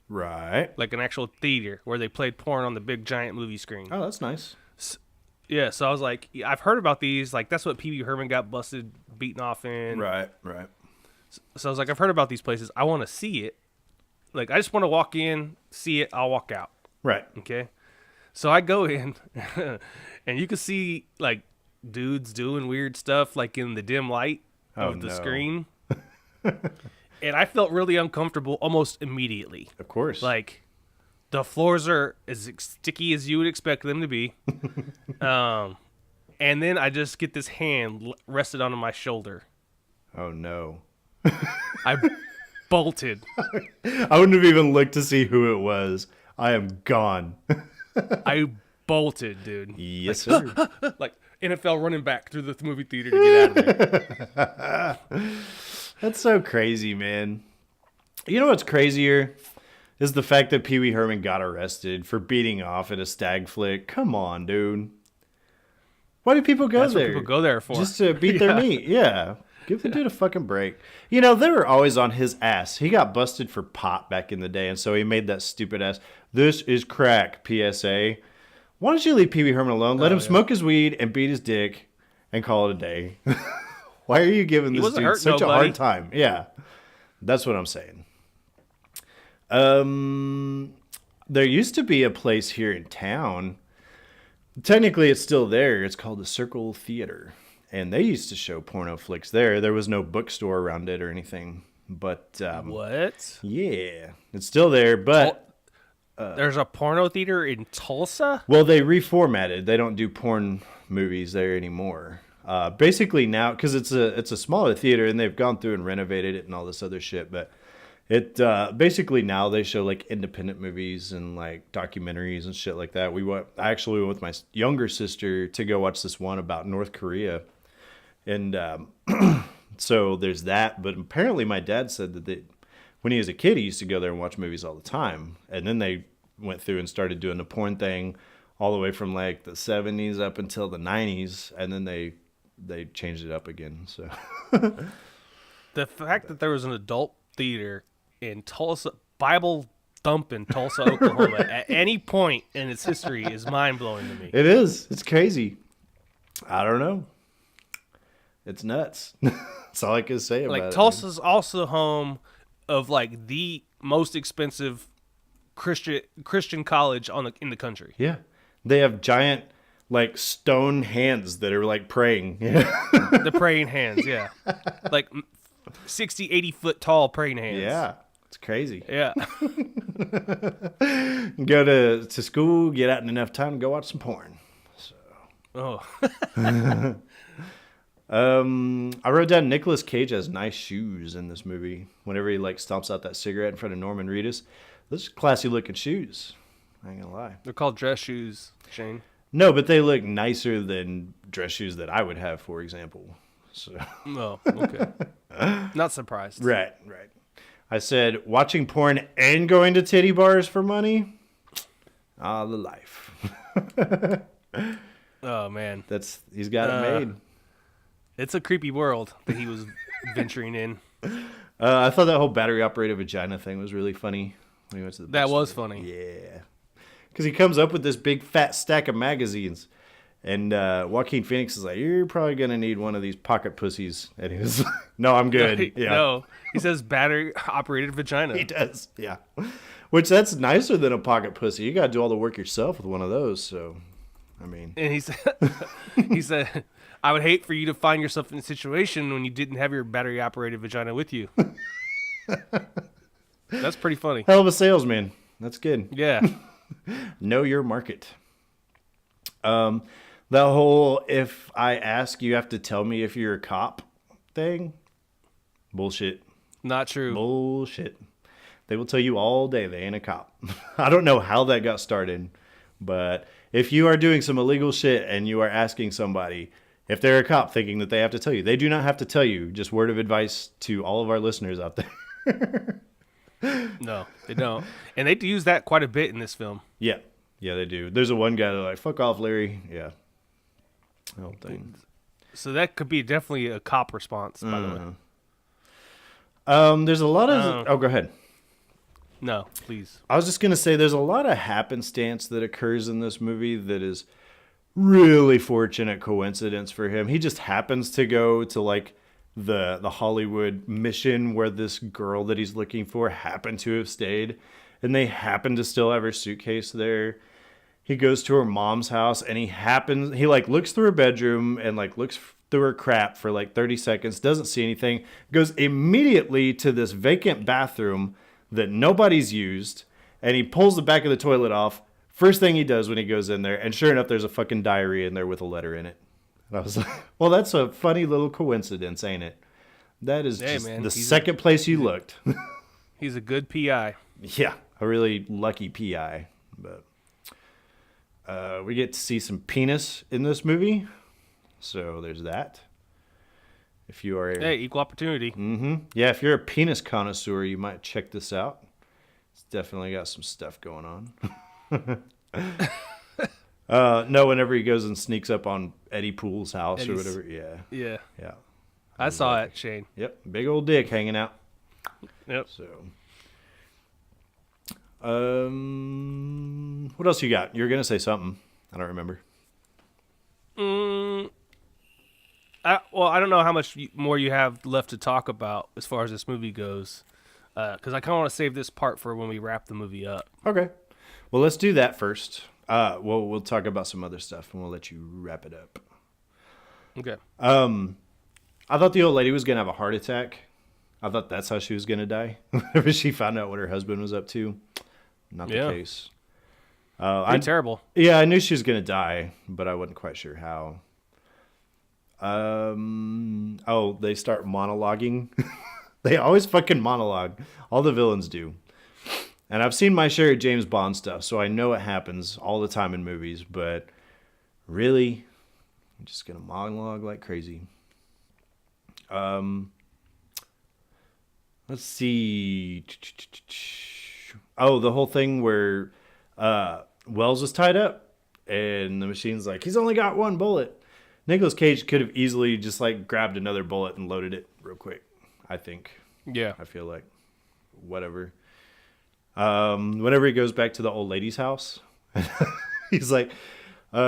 Right. Like an actual theater where they played porn on the big giant movie screen. Oh, that's nice. Yeah, so I was like, I've heard about these. Like, that's what Pee Wee Herman got busted, beaten off in. Right. So I was like, I've heard about these places. I want to see it. Like, I just want to walk in, see it, I'll walk out. Right. Okay? So I go in, and you can see, like, dudes doing weird stuff, like, in the dim light of the screen. And I felt really uncomfortable almost immediately. Of course. Like, the floors are as sticky as you would expect them to be. And then I just get this hand rested onto my shoulder. Oh, no. I bolted. I wouldn't have even looked to see who it was. I am gone. I bolted, dude. Yes, sir. Like NFL running back through the movie theater to get out of there. That's so crazy, man. You know what's crazier? Is the fact that Pee Wee Herman got arrested for beating off at a stag flick. Come on, dude. Why do people go That's there? what people go there for. Just to beat their meat. Yeah. Give the dude a fucking break. You know, they were always on his ass. He got busted for pot back in the day, and so he made that stupid ass, "This is crack," PSA. Why don't you leave Pee Wee Herman alone? Let him smoke his weed and beat his dick and call it a day. Why are you giving this dude such a hard time? Yeah. That's what I'm saying. There used to be a place here in town. Technically, it's still there. It's called the Circle Theater. And they used to show porno flicks there. There was no bookstore around it or anything. But, What? yeah. It's still there, but... There's a porno theater in Tulsa? Well, they reformatted. They don't do porn movies there anymore. Basically now, because it's a smaller theater, and they've gone through and renovated it and all this other shit, but... It basically now they show like independent movies and like documentaries and shit like that. I actually went with my younger sister to go watch this one about North Korea, and so there's that. But apparently my dad said that when he was a kid he used to go there and watch movies all the time, and then they went through and started doing the porn thing all the way from like the 70s up until the 90s, and then they changed it up again. So The fact that there was an adult theater in Tulsa, Bible thump in Tulsa, Oklahoma, at any point in its history is mind blowing to me. it is. It's crazy. I don't know. It's nuts. That's all I can say about it. Like Tulsa's also home of like the most expensive Christian college in the country. Yeah. They have giant like stone hands that are like praying. The praying hands, yeah. Like 60, 80 foot tall praying hands. Yeah. It's crazy. Yeah. Go to school, get out in enough time to go watch some porn. So Oh. I wrote down Nicolas Cage has nice shoes in this movie. Whenever he like stomps out that cigarette in front of Norman Reedus, those are classy looking shoes. I ain't gonna lie. They're called dress shoes, Shane. No, but they look nicer than dress shoes that I would have, for example. So Oh, okay. Not surprised. right. I said watching porn and going to titty bars for money. Ah, the life. Oh man, He's got it made. it's a creepy world that he was venturing in. I thought that whole battery operated vagina thing was really funny when he went to the That was bookstore. funny. Yeah. Because he comes up with this big fat stack of magazines. And Joaquin Phoenix is like, you're probably going to need one of these pocket pussies. And he was like, no, I'm good. Yeah. No, he says battery operated vagina. He does. Yeah. Which that's nicer than a pocket pussy. You got to do all the work yourself with one of those. So, I mean. And he said, I would hate for you to find yourself in a situation when you didn't have your battery operated vagina with you. That's pretty funny. Hell of a salesman. That's good. Yeah. Know your market. The whole if I ask you have to tell me if you're a cop thing, bullshit. Not true. Bullshit. They will tell you all day they ain't a cop. I don't know how that got started, but if you are doing some illegal shit and you are asking somebody if they're a cop thinking that they have to tell you, they do not have to tell you. Just word of advice to all of our listeners out there. No, they don't. And they use that quite a bit in this film. Yeah. Yeah, they do. There's a one guy that's like, fuck off, Larry. Yeah. The whole thing. So that could be definitely a cop response, by the way. There's a lot of... Oh, go ahead. No, please. I was just going to say there's a lot of happenstance that occurs in this movie that is really fortunate coincidence for him. He just happens to go to like the Hollywood mission where this girl that he's looking for happened to have stayed, and they happen to still have her suitcase there. He goes to her mom's house and he like looks through her bedroom and like looks through her crap for like 30 seconds, doesn't see anything, goes immediately to this vacant bathroom that nobody's used, and he pulls the back of the toilet off. First thing he does when he goes in there, and sure enough, there's a fucking diary in there with a letter in it. And I was like, well, that's a funny little coincidence, ain't it? That is just man, the second place you looked. He's a good PI. Yeah, a really lucky PI. But we get to see some penis in this movie, so there's that. If you are Hey, equal opportunity. yeah, if you're a penis connoisseur, you might check this out. It's definitely got some stuff going on. No, whenever he goes and sneaks up on Eddie Poole's house or whatever. Yeah. Yeah. Yeah. I saw it, Shane. Yep. Big old dick hanging out. Yep. So, what else you got? You were going to say something. I don't remember. I don't know how much more you have left to talk about as far as this movie goes, because I kind of want to save this part for when we wrap the movie up. Okay. Well, let's do that first. We'll talk about some other stuff, and we'll let you wrap it up. Okay. I thought the old lady was going to have a heart attack. I thought that's how she was going to die. Whenever she found out what her husband was up to. Not the case. Terrible. Yeah, I knew she was going to die, but I wasn't quite sure how. They start monologuing. They always fucking monologue. All the villains do. And I've seen my share of James Bond stuff, so I know it happens all the time in movies, but really, I'm just going to monologue like crazy. Let's see. Oh, the whole thing where Wells was tied up, and the machine's like, he's only got one bullet. Nicolas Cage could have easily just like grabbed another bullet and loaded it real quick, I think. Yeah. I feel like. Whatever. Whenever he goes back to the old lady's house, he's like,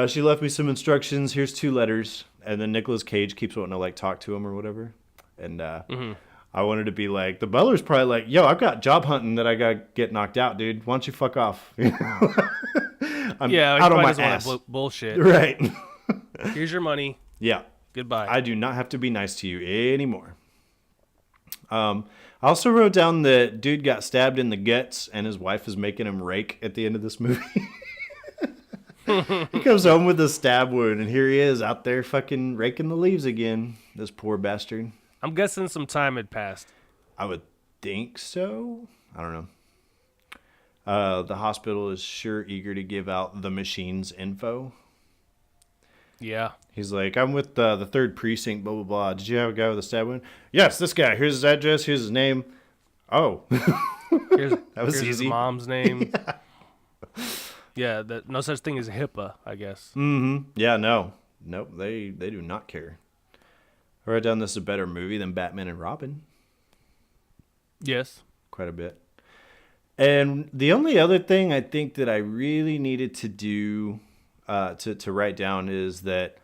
she left me some instructions. Here's 2 letters. and then Nicolas Cage keeps wanting to like talk to him or whatever. And I wanted to be like, the butler's probably like, yo, I've got job hunting that I got to get knocked out, dude. Why don't you fuck off? I'm out on my ass. Bullshit. Right. Here's your money. Yeah. Goodbye. I do not have to be nice to you anymore. I also wrote down that dude got stabbed in the guts and his wife is making him rake at the end of this movie. He comes home with a stab wound and here he is out there fucking raking the leaves again. This poor bastard. I'm guessing some time had passed. I would think so. I don't know. The hospital is sure eager to give out the machine's info. Yeah. He's like, I'm with the 3rd precinct, blah, blah, blah. Did you have a guy with a stab wound? Yes, this guy. Here's his address. Here's his name. Oh. That was here's easy. His mom's name. Yeah, no such thing as HIPAA, I guess. Mm-hmm. Yeah, no. Nope, they do not care. I wrote down this is a better movie than Batman and Robin. Yes. Quite a bit. And the only other thing I think that I really needed to do to write down is that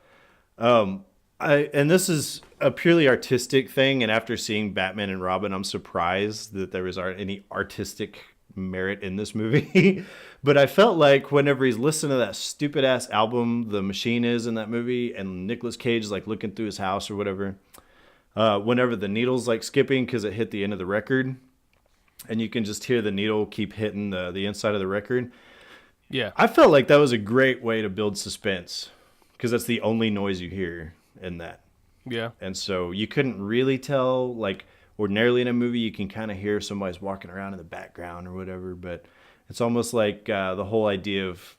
and this is a purely artistic thing, and after seeing Batman and Robin, I'm surprised that there was any artistic merit in this movie. But I felt like whenever he's listening to that stupid ass album The Machine is in that movie, and Nicolas Cage is like looking through his house or whatever, whenever the needle's like skipping because it hit the end of the record, and you can just hear the needle keep hitting the inside of the record. Yeah. I felt like that was a great way to build suspense because that's the only noise you hear in that. Yeah. And so you couldn't really tell, like ordinarily in a movie, you can kind of hear somebody's walking around in the background or whatever, but it's almost like the whole idea of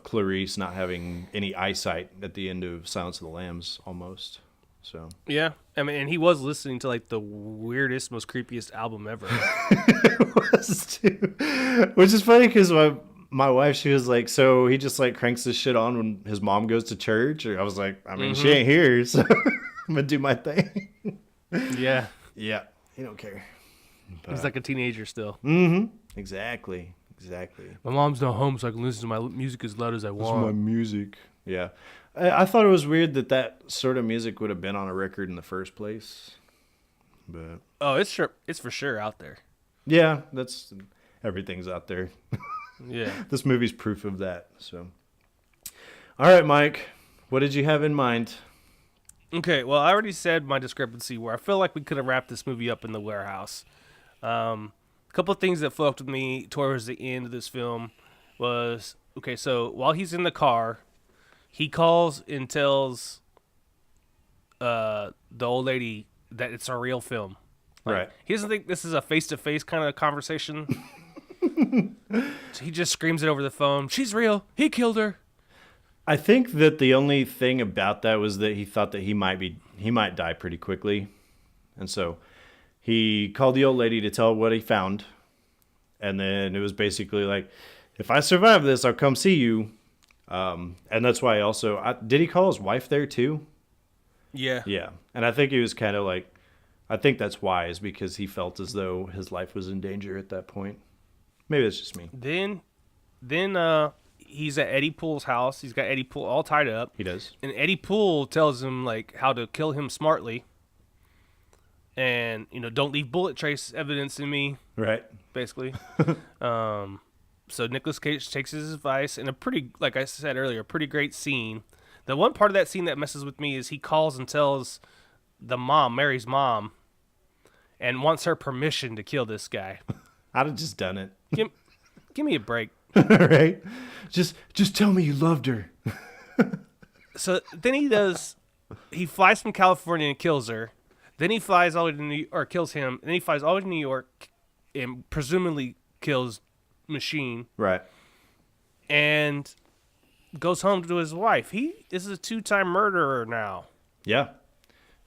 Clarice not having any eyesight at the end of Silence of the Lambs almost. So yeah, I mean, and he was listening to like the weirdest, most creepiest album ever. It was too. Which is funny because my wife, she was like, so he just like cranks this shit on when his mom goes to church? Or I was like, I mean, she ain't here, so I'm gonna do my thing. Yeah. Yeah, he don't care. But, he's like a teenager still. Mm-hmm. Exactly. My mom's not home, so I can listen to my music as loud as I want. This is my music. Yeah. I thought it was weird that sort of music would have been on a record in the first place. But oh, it's for sure out there. Yeah, everything's out there. Yeah. This movie's proof of that. So, all right, Mike, what did you have in mind? Okay, well, I already said my discrepancy where I feel like we could have wrapped this movie up in the warehouse. A couple of things that fucked with me towards the end of this film was, okay, so while he's in the car, he calls and tells the old lady that it's a real film. Like, right. He doesn't think this is a face-to-face kind of conversation. So he just screams it over the phone. She's real. He killed her. I think that the only thing about that was that he thought that he might die pretty quickly. And so he called the old lady to tell what he found. And then it was basically like, if I survive this, I'll come see you. And that's why did he call his wife there too? Yeah. Yeah. And I think he was kind of like, I think that's why, is because he felt as though his life was in danger at that point. Maybe that's just me. Then he's at Eddie Poole's house. He's got Eddie Poole all tied up. He does. And Eddie Poole tells him like how to kill him smartly. And, don't leave bullet trace evidence in me. Right. Basically. So Nicolas Cage takes his advice in a pretty, like I said earlier, pretty great scene. The one part of that scene that messes with me is he calls and tells the mom, Mary's mom, and wants her permission to kill this guy. I'd have just done it. Give me a break. Right? Just tell me you loved her. So then he flies from California and kills her. Then he flies all the way to New York, or kills him. Then he flies all the way to New York and presumably kills Machine. Right. And goes home to his wife. He is a 2-time murderer now. Yeah.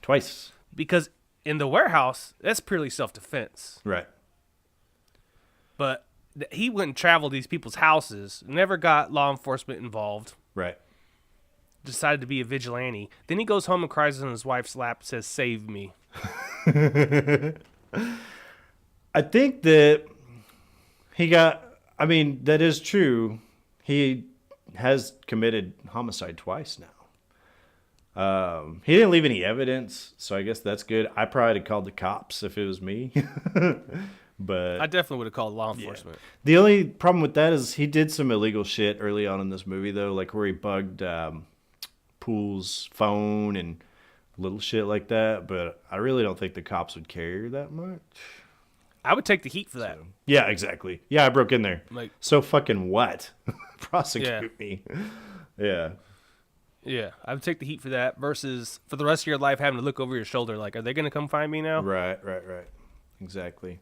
Twice. Because in the warehouse, that's purely self-defense. Right. But he went and traveled these people's houses, never got law enforcement involved. Right. Decided to be a vigilante. Then he goes home and cries on his wife's lap, says, "Save me." I think that that is true. He has committed homicide twice now. He didn't leave any evidence, so I guess that's good. I probably would have called the cops if it was me. But I definitely would have called law enforcement. the only problem with that is he did some illegal shit early on in this movie, though, like where he bugged Poole's phone and little shit like that. But I really don't think the cops would care that much. I would take the heat for that. Yeah, exactly. Yeah, I broke in there. Like, so fucking what? Prosecute me. Yeah. yeah, I would take the heat for that versus for the rest of your life having to look over your shoulder. Like, are they going to come find me now? Right. Exactly.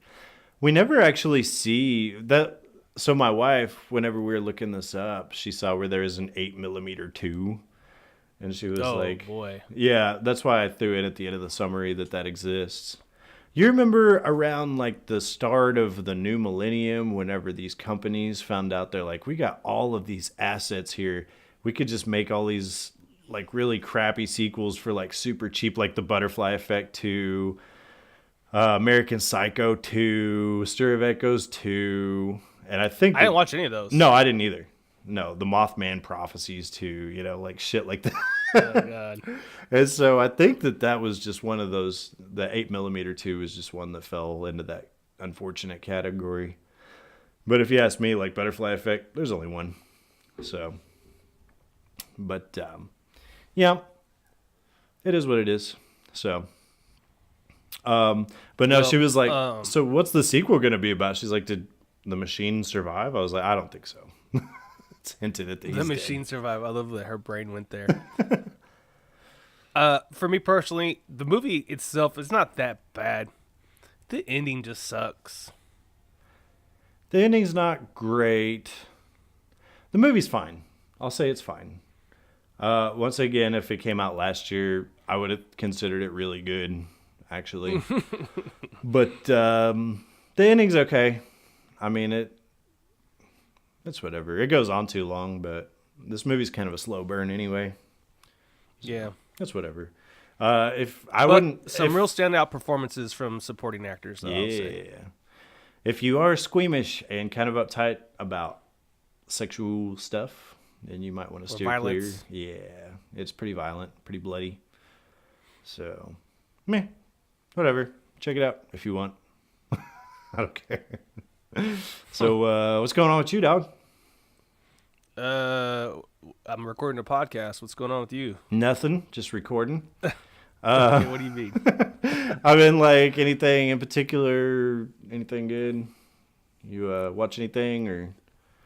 We never actually see that. So my wife, whenever we were looking this up, she saw where there is an 8mm 2. And she was like, boy. Yeah, that's why I threw in at the end of the summary that exists. You remember around like the start of the new millennium, whenever these companies found out they're like, we got all of these assets here. We could just make all these like really crappy sequels for like super cheap, like the Butterfly Effect 2, American Psycho 2, Stir of Echoes 2. And I think I didn't watch any of those. No, I didn't either. No, the Mothman Prophecies 2, you know, like shit like that. Oh, God. And so I think that was just one of those, the 8mm 2 was just one that fell into that unfortunate category. But if you ask me, like Butterfly Effect, there's only one. So, but yeah, it is what it is. So, but no, Well, she was like, so what's the sequel going to be about? She's like, did the machine survive? I was like, I don't think so. It's hinted at The machine survived. I love that her brain went there. For me personally, the movie itself is not that bad. The ending just sucks. The ending's not great. The movie's fine. I'll say it's fine. Once again, if it came out last year, I would have considered it really good, actually. But the ending's okay. I mean, it's whatever. It goes on too long, but this movie's kind of a slow burn anyway. Yeah. That's whatever. Some real standout performances from supporting actors, though. I'll say. Yeah. If you are squeamish and kind of uptight about sexual stuff, then you might want to steer violence. clear. Yeah. It's pretty violent, pretty bloody. So, meh. Whatever. Check it out if you want. I don't care. So, what's going on with you, dog? I'm recording a podcast. What's going on with you? Nothing. Just recording. Okay, what do you mean? I've been like anything in particular, anything good? You watch anything or?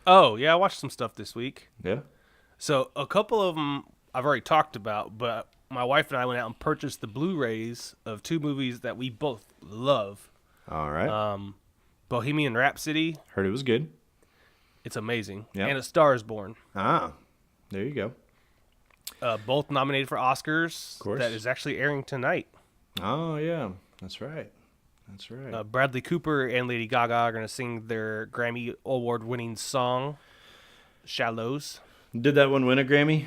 Oh, yeah, I watched some stuff this week. Yeah. So a couple of them I've already talked about, but my wife and I went out and purchased the Blu-rays of two movies that we both love. All right. Bohemian Rhapsody. Heard it was good. It's amazing. Yep. And A Star is Born. Ah, there you go. Both nominated for Oscars. Of course. That is actually airing tonight. Oh, yeah. That's right. That's right. Bradley Cooper and Lady Gaga are going to sing their Grammy Award-winning song, Shallows. Did that one win a Grammy?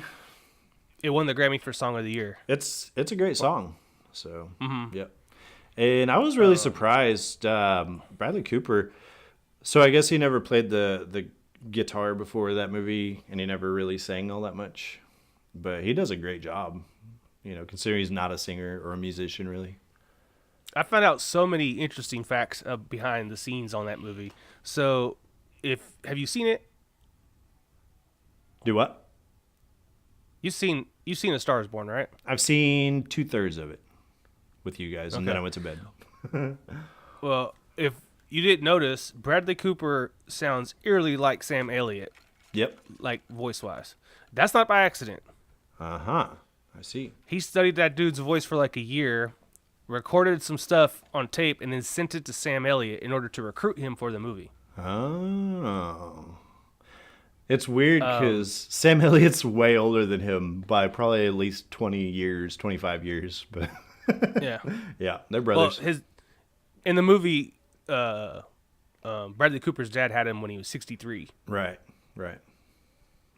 It won the Grammy for Song of the Year. It's a great song. So, Yep. And I was really surprised. Bradley Cooper, so I guess he never played the guitar before that movie, and he never really sang all that much. But he does a great job, you know, considering he's not a singer or a musician, really. I found out so many interesting facts behind the scenes on that movie. So, have you seen it? Do what? You've seen A Star is Born, right? I've seen 2/3 of it with you guys, and then I went to bed. Well, if you didn't notice, Bradley Cooper sounds eerily like Sam Elliott, Yep. like voice-wise. That's not by accident. Uh-huh. I see. He studied that dude's voice for like a year, recorded some stuff on tape, and then sent it to Sam Elliott in order to recruit him for the movie. Oh. It's weird because Sam Elliott's way older than him by probably at least 20 years, 25 years. But Yeah. yeah, they're brothers. Well, in the movie, Bradley Cooper's dad had him when he was 63. Right.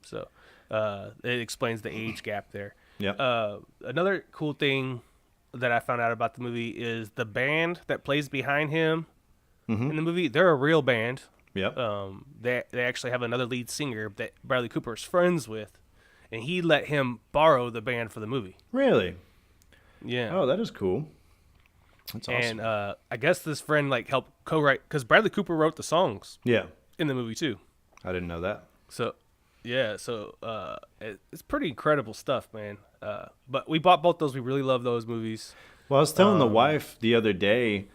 So it explains the age gap there. Yeah. Another cool thing that I found out about the movie is the band that plays behind him in the movie. They're a real band. Yep. They actually have another lead singer that Bradley Cooper is friends with, and he let him borrow the band for the movie. Really? Yeah. Oh, that is cool. That's And awesome. I guess this friend like helped co-write because Bradley Cooper wrote the songs Yeah, in the movie too. I didn't know that. So, yeah, it's pretty incredible stuff, man. But we bought both those. We really love those movies. Well, I was telling the wife the other day,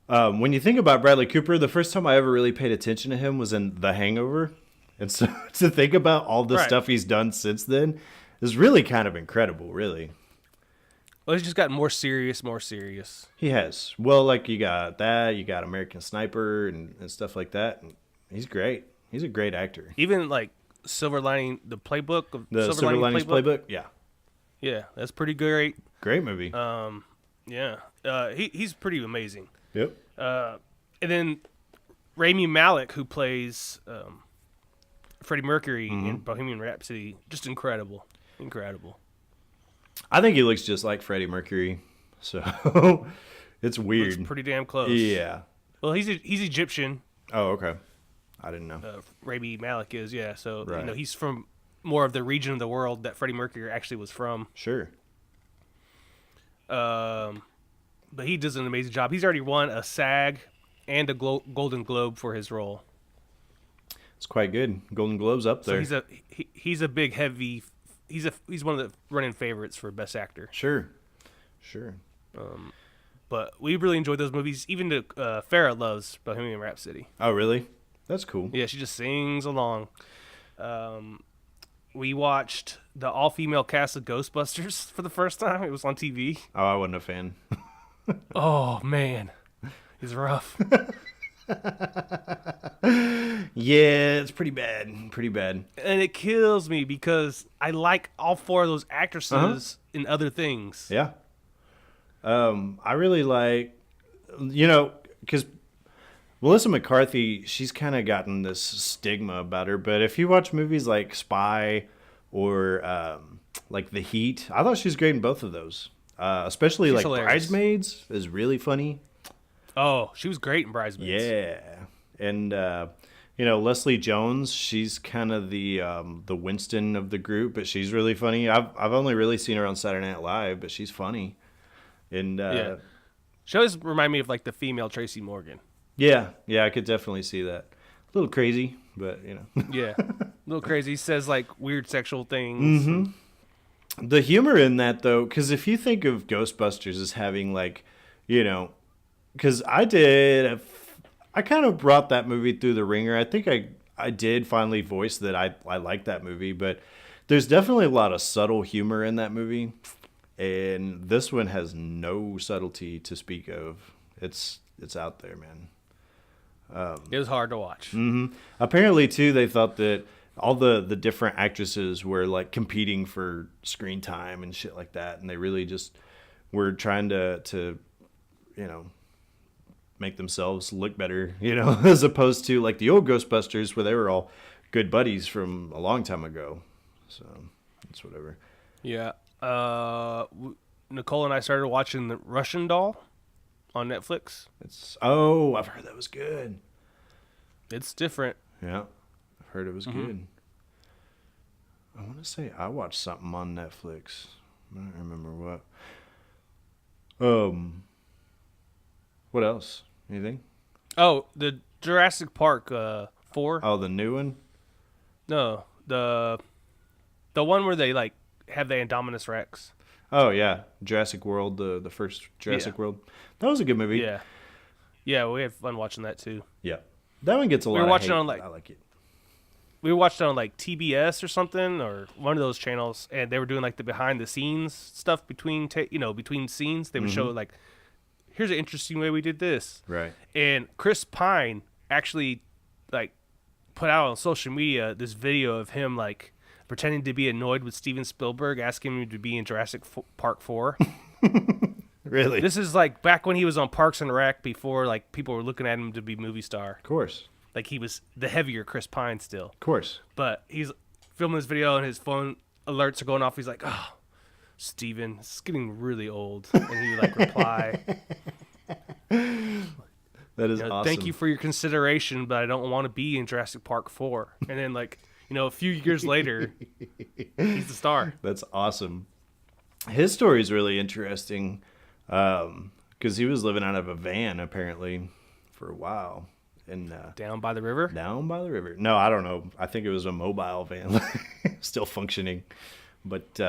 when you think about Bradley Cooper, the first time I ever really paid attention to him was in The Hangover. And so to think about all the stuff he's done since then is really kind of incredible, really. Well, he's just gotten more serious. He has. Well, like you got that, you got American Sniper and stuff like that. And he's great. He's a great actor. Even like Silver Lining, the playbook of The Silver Linings Playbook? Yeah. Yeah, that's pretty great. Great movie. Yeah, he's pretty amazing. Yep. And then Rami Malek, who plays Freddie Mercury in Bohemian Rhapsody, just incredible. I think he looks just like Freddie Mercury, so it's weird. Looks pretty damn close. Yeah. Well, he's Egyptian. Oh, okay. I didn't know. Rami Malek is, yeah. So Right. he's from more of the region of the world that Freddie Mercury actually was from. Sure. But he does an amazing job. He's already won a SAG and a Golden Globe for his role. It's quite good. Golden Globe's up there. So he's a big heavy. He's one of the running favorites for Best Actor. Sure. But we really enjoyed those movies. Even Farrah loves Bohemian Rhapsody. Oh, really? That's cool. Yeah, she just sings along. We watched the all-female cast of Ghostbusters for the first time. It was on TV. Oh, I wasn't a fan. Oh, man. It's rough. Yeah, it's pretty bad. And it kills me because I like all four of those actresses in other things. Yeah. I really like, because Melissa McCarthy, she's kind of gotten this stigma about her. But if you watch movies like Spy or like The Heat, I thought she was great in both of those. Especially She's like hilarious. Bridesmaids is really funny. Oh, she was great in Bridesmaids. Yeah. And, Leslie Jones, she's kind of the Winston of the group, but she's really funny. I've only really seen her on Saturday Night Live, but she's funny. And Yeah. She always remind me of like the female Tracy Morgan. yeah, I could definitely see that. A little crazy, but Yeah. A little crazy. Says like weird sexual things. The humor in that though, because if you think of Ghostbusters as having like, because I kind of brought that movie through the ringer. I think I did finally voice that I like that movie, but there's definitely a lot of subtle humor in that movie. And this one has no subtlety to speak of. It's out there, man. It was hard to watch. Apparently, too, they thought that all the different actresses were like competing for screen time and shit like that, and they really just were trying to make themselves look better, as opposed to like the old Ghostbusters where they were all good buddies from a long time ago. So it's whatever. Yeah. Nicole and I started watching the Russian Doll on Netflix. I've heard that was good. It's different. Yeah, I've heard it was good. I want to say I watched something on Netflix. I don't remember what. What else? Anything? Oh, the Jurassic Park 4. Oh, the new one? No, the one where they like have the Indominus Rex. Oh, yeah. Jurassic World, the first Jurassic World. That was a good movie. Yeah. Yeah, we had fun watching that too. Yeah. That one gets a lot were of watching hate, on, but like- I like it. We watched it on like TBS or something, or one of those channels, and they were doing like the behind the scenes stuff between between scenes. They would show like, here's an interesting way we did this. Right. And Chris Pine actually like put out on social media this video of him like pretending to be annoyed with Steven Spielberg, asking him to be in Jurassic Park 4. Really? This is like back when he was on Parks and Rec, before like people were looking at him to be movie star. Of course. Like he was the heavier Chris Pine still. Of course. But he's filming this video and his phone alerts are going off. He's like, "Oh, Steven, it's getting really old." And he would like reply, That is awesome. "Thank you for your consideration, but I don't want to be in Jurassic Park 4." And then like a few years later, he's the star. That's awesome. His story is really interesting because he was living out of a van apparently for a while. And Down by the river? Down by the river. No, I don't know. I think it was a mobile van, still functioning. But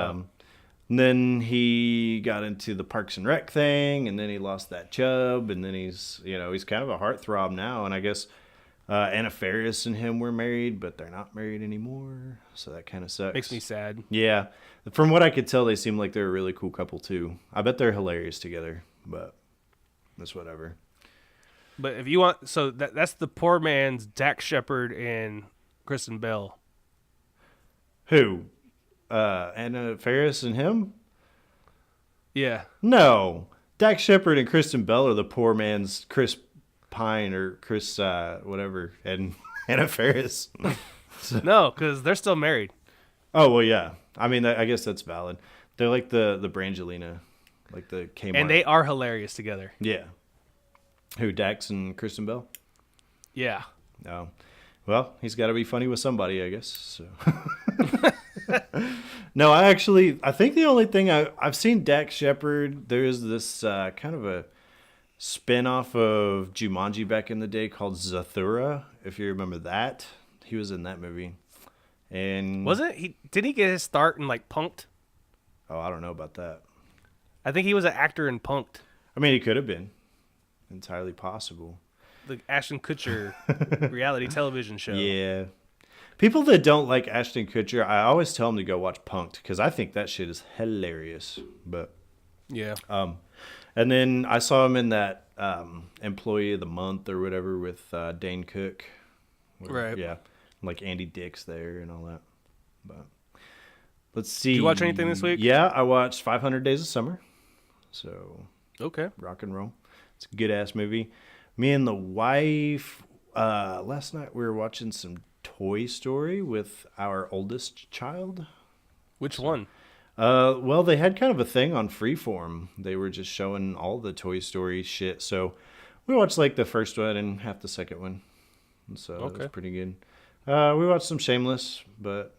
then he got into the Parks and Rec thing, and then he lost that chub, and then he's kind of a heartthrob now. And I guess Anna Faris and him were married, but they're not married anymore, so that kind of sucks. Makes me sad. Yeah, from what I could tell, they seem like they're a really cool couple too. I bet they're hilarious together, but that's whatever. But if you want, so that's the poor man's Dak Shepard and Kristen Bell. Who? Anna Faris and him? Yeah. No, Dak Shepard and Kristen Bell are the poor man's Chris Pine or Chris whatever and Anna Faris. No, because they're still married. Oh well, yeah. I mean, I guess that's valid. They're like the Brangelina, like the Kmart. And they are hilarious together. Yeah. Who, Dax and Kristen Bell? Yeah. No. Well, he's got to be funny with somebody, I guess. So. No, I think the only thing I've seen Dax Shepard, there's this kind of a spin-off of Jumanji back in the day called Zathura, if you remember that. He was in that movie. And Wasn't he? Did he get his start in like Punked? Oh, I don't know about that. I think he was an actor in Punked. I mean, he could have been. Entirely possible. The Ashton Kutcher reality television show. Yeah. People that don't like Ashton Kutcher, I always tell them to go watch Punked because I think that shit is hilarious. But Yeah. And then I saw him in that Employee of the Month or whatever with Dane Cook. Right. Yeah. Like Andy Dick's there and all that. But let's see. Did you watch anything this week? Yeah, I watched 500 Days of Summer. So Okay. rock and roll. It's a good ass movie. Me and the wife, last night we were watching some Toy Story with our oldest child. Which one? Well, they had kind of a thing on Freeform. They were just showing all the Toy Story shit. So we watched like the first one and half the second one. And so it was pretty good. We watched some Shameless, but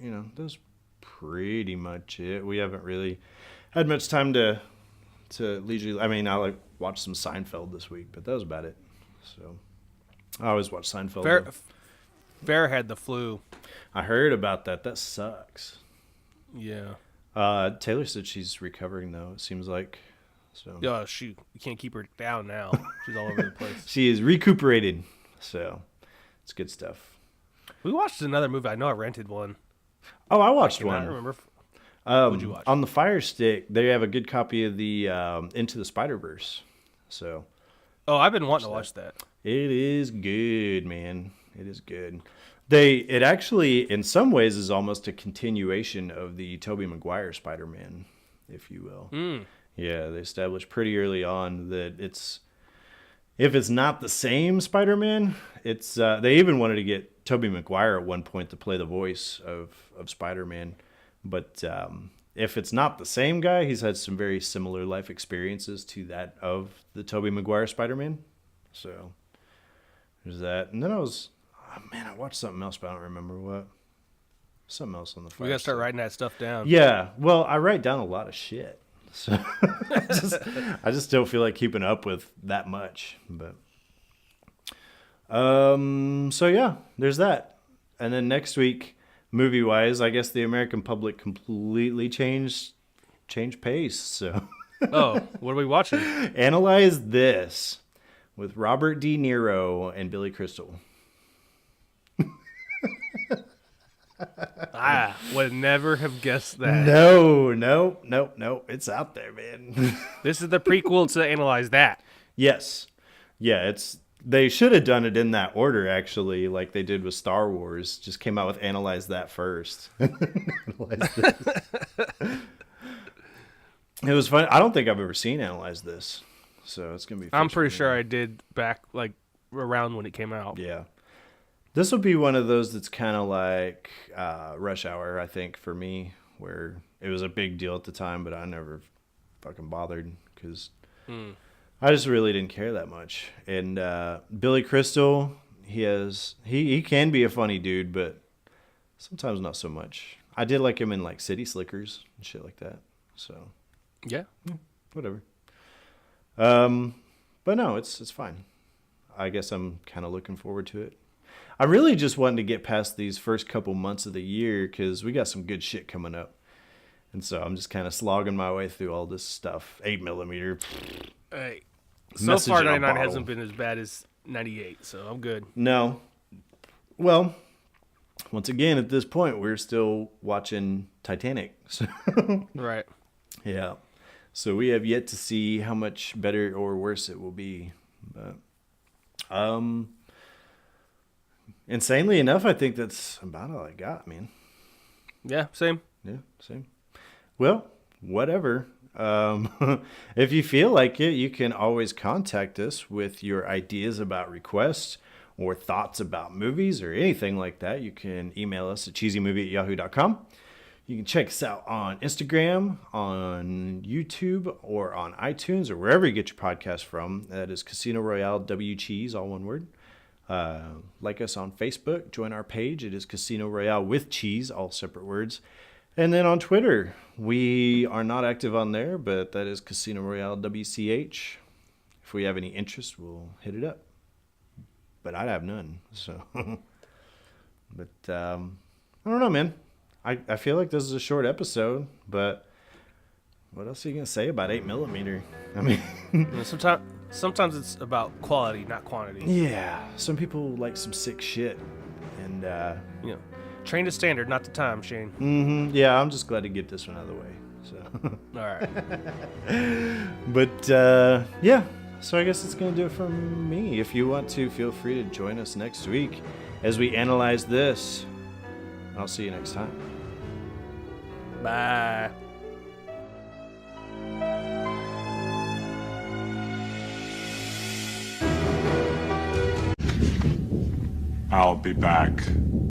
that was pretty much it. We haven't really had much time to leisurely. I mean, I watched some Seinfeld this week, but that was about it. So I always watch Seinfeld. Fair had the flu. I heard about that. That sucks. Yeah. Taylor said she's recovering though. It seems like. So. Oh shoot, you can't keep her down now. She's all over the place. She is recuperated. So it's good stuff. We watched another movie. I know I rented one. Oh, I watched one. I one. remember. What'd you watch? On the Fire Stick, they have a good copy of the Into the Spider-Verse. So. Oh, I've been wanting to watch that. It is good, man. It is good. It actually, in some ways, is almost a continuation of the Tobey Maguire Spider-Man, if you will. Yeah, they established pretty early on that if it's not the same Spider-Man, it's they even wanted to get Tobey Maguire at one point to play the voice of Spider-Man. But if it's not the same guy, he's had some very similar life experiences to that of the Tobey Maguire Spider-Man. So there's that. And then I watched something else, but I don't remember what. Something else on the Fire We got to start Stick. writing that stuff down. Yeah. Well, I write down a lot of shit. So I just don't feel like keeping up with that much. But so yeah, there's that. And then next week, movie wise, I guess the American public completely changed pace. So Oh, what are we watching? Analyze This with Robert De Niro and Billy Crystal. I would never have guessed that. No. It's out there, man. This is the prequel to Analyze That. Yes. Yeah, they should have done it in that order, actually, like they did with Star Wars. Just came out with Analyze That first. Analyze This. It was fun. I don't think I've ever seen Analyze This. So it's going to be I'm pretty sure I did back like around when it came out. Yeah. This will be one of those that's kind of like Rush Hour, I think, for me, where it was a big deal at the time, but I never fucking bothered because I just really didn't care that much. And Billy Crystal, he can be a funny dude, but Sometimes not so much. I did like him in like City Slickers and shit like that. So Yeah. whatever. But no, it's fine. I guess I'm kind of looking forward to it. I really just wanted to get past these first couple months of the year because we got some good shit coming up. And so I'm just kind of slogging my way through all this stuff. 8mm. Hey. So Message far, in a 99 bottle. hasn't been as bad as 98, so I'm good. No. Well, once again, at this point, we're still watching Titanic. So, Right. yeah. So we have yet to see how much better or worse it will be. But, insanely enough, I think that's about all I got, man. Yeah, same. Yeah, same. Well, whatever. If you feel like it, you can always contact us with your ideas about requests or thoughts about movies or anything like that. You can email us at cheesymovie@yahoo.com. You can check us out on Instagram, on YouTube, or on iTunes, or wherever you get your podcast from. That is Casino Royale W Cheese, all one word. Like us on Facebook. Join our page. It is Casino Royale with Cheese, all separate words. And then on Twitter, we are not active on there, but that is Casino Royale WCH. If we have any interest, we'll hit it up. But I'd have none. So, but I don't know, man. I feel like this is a short episode, but what else are you gonna say about 8mm? I mean, Sometimes it's about quality, not quantity. yeah, some people like some sick shit, and You know, train to standard, not to time, Shane. yeah, I'm just glad to get this one out of the way. So, All right. but yeah, so I guess it's gonna do it from me. If you want to, feel free to join us next week as we analyze this. I'll see you next time. Bye. I'll be back.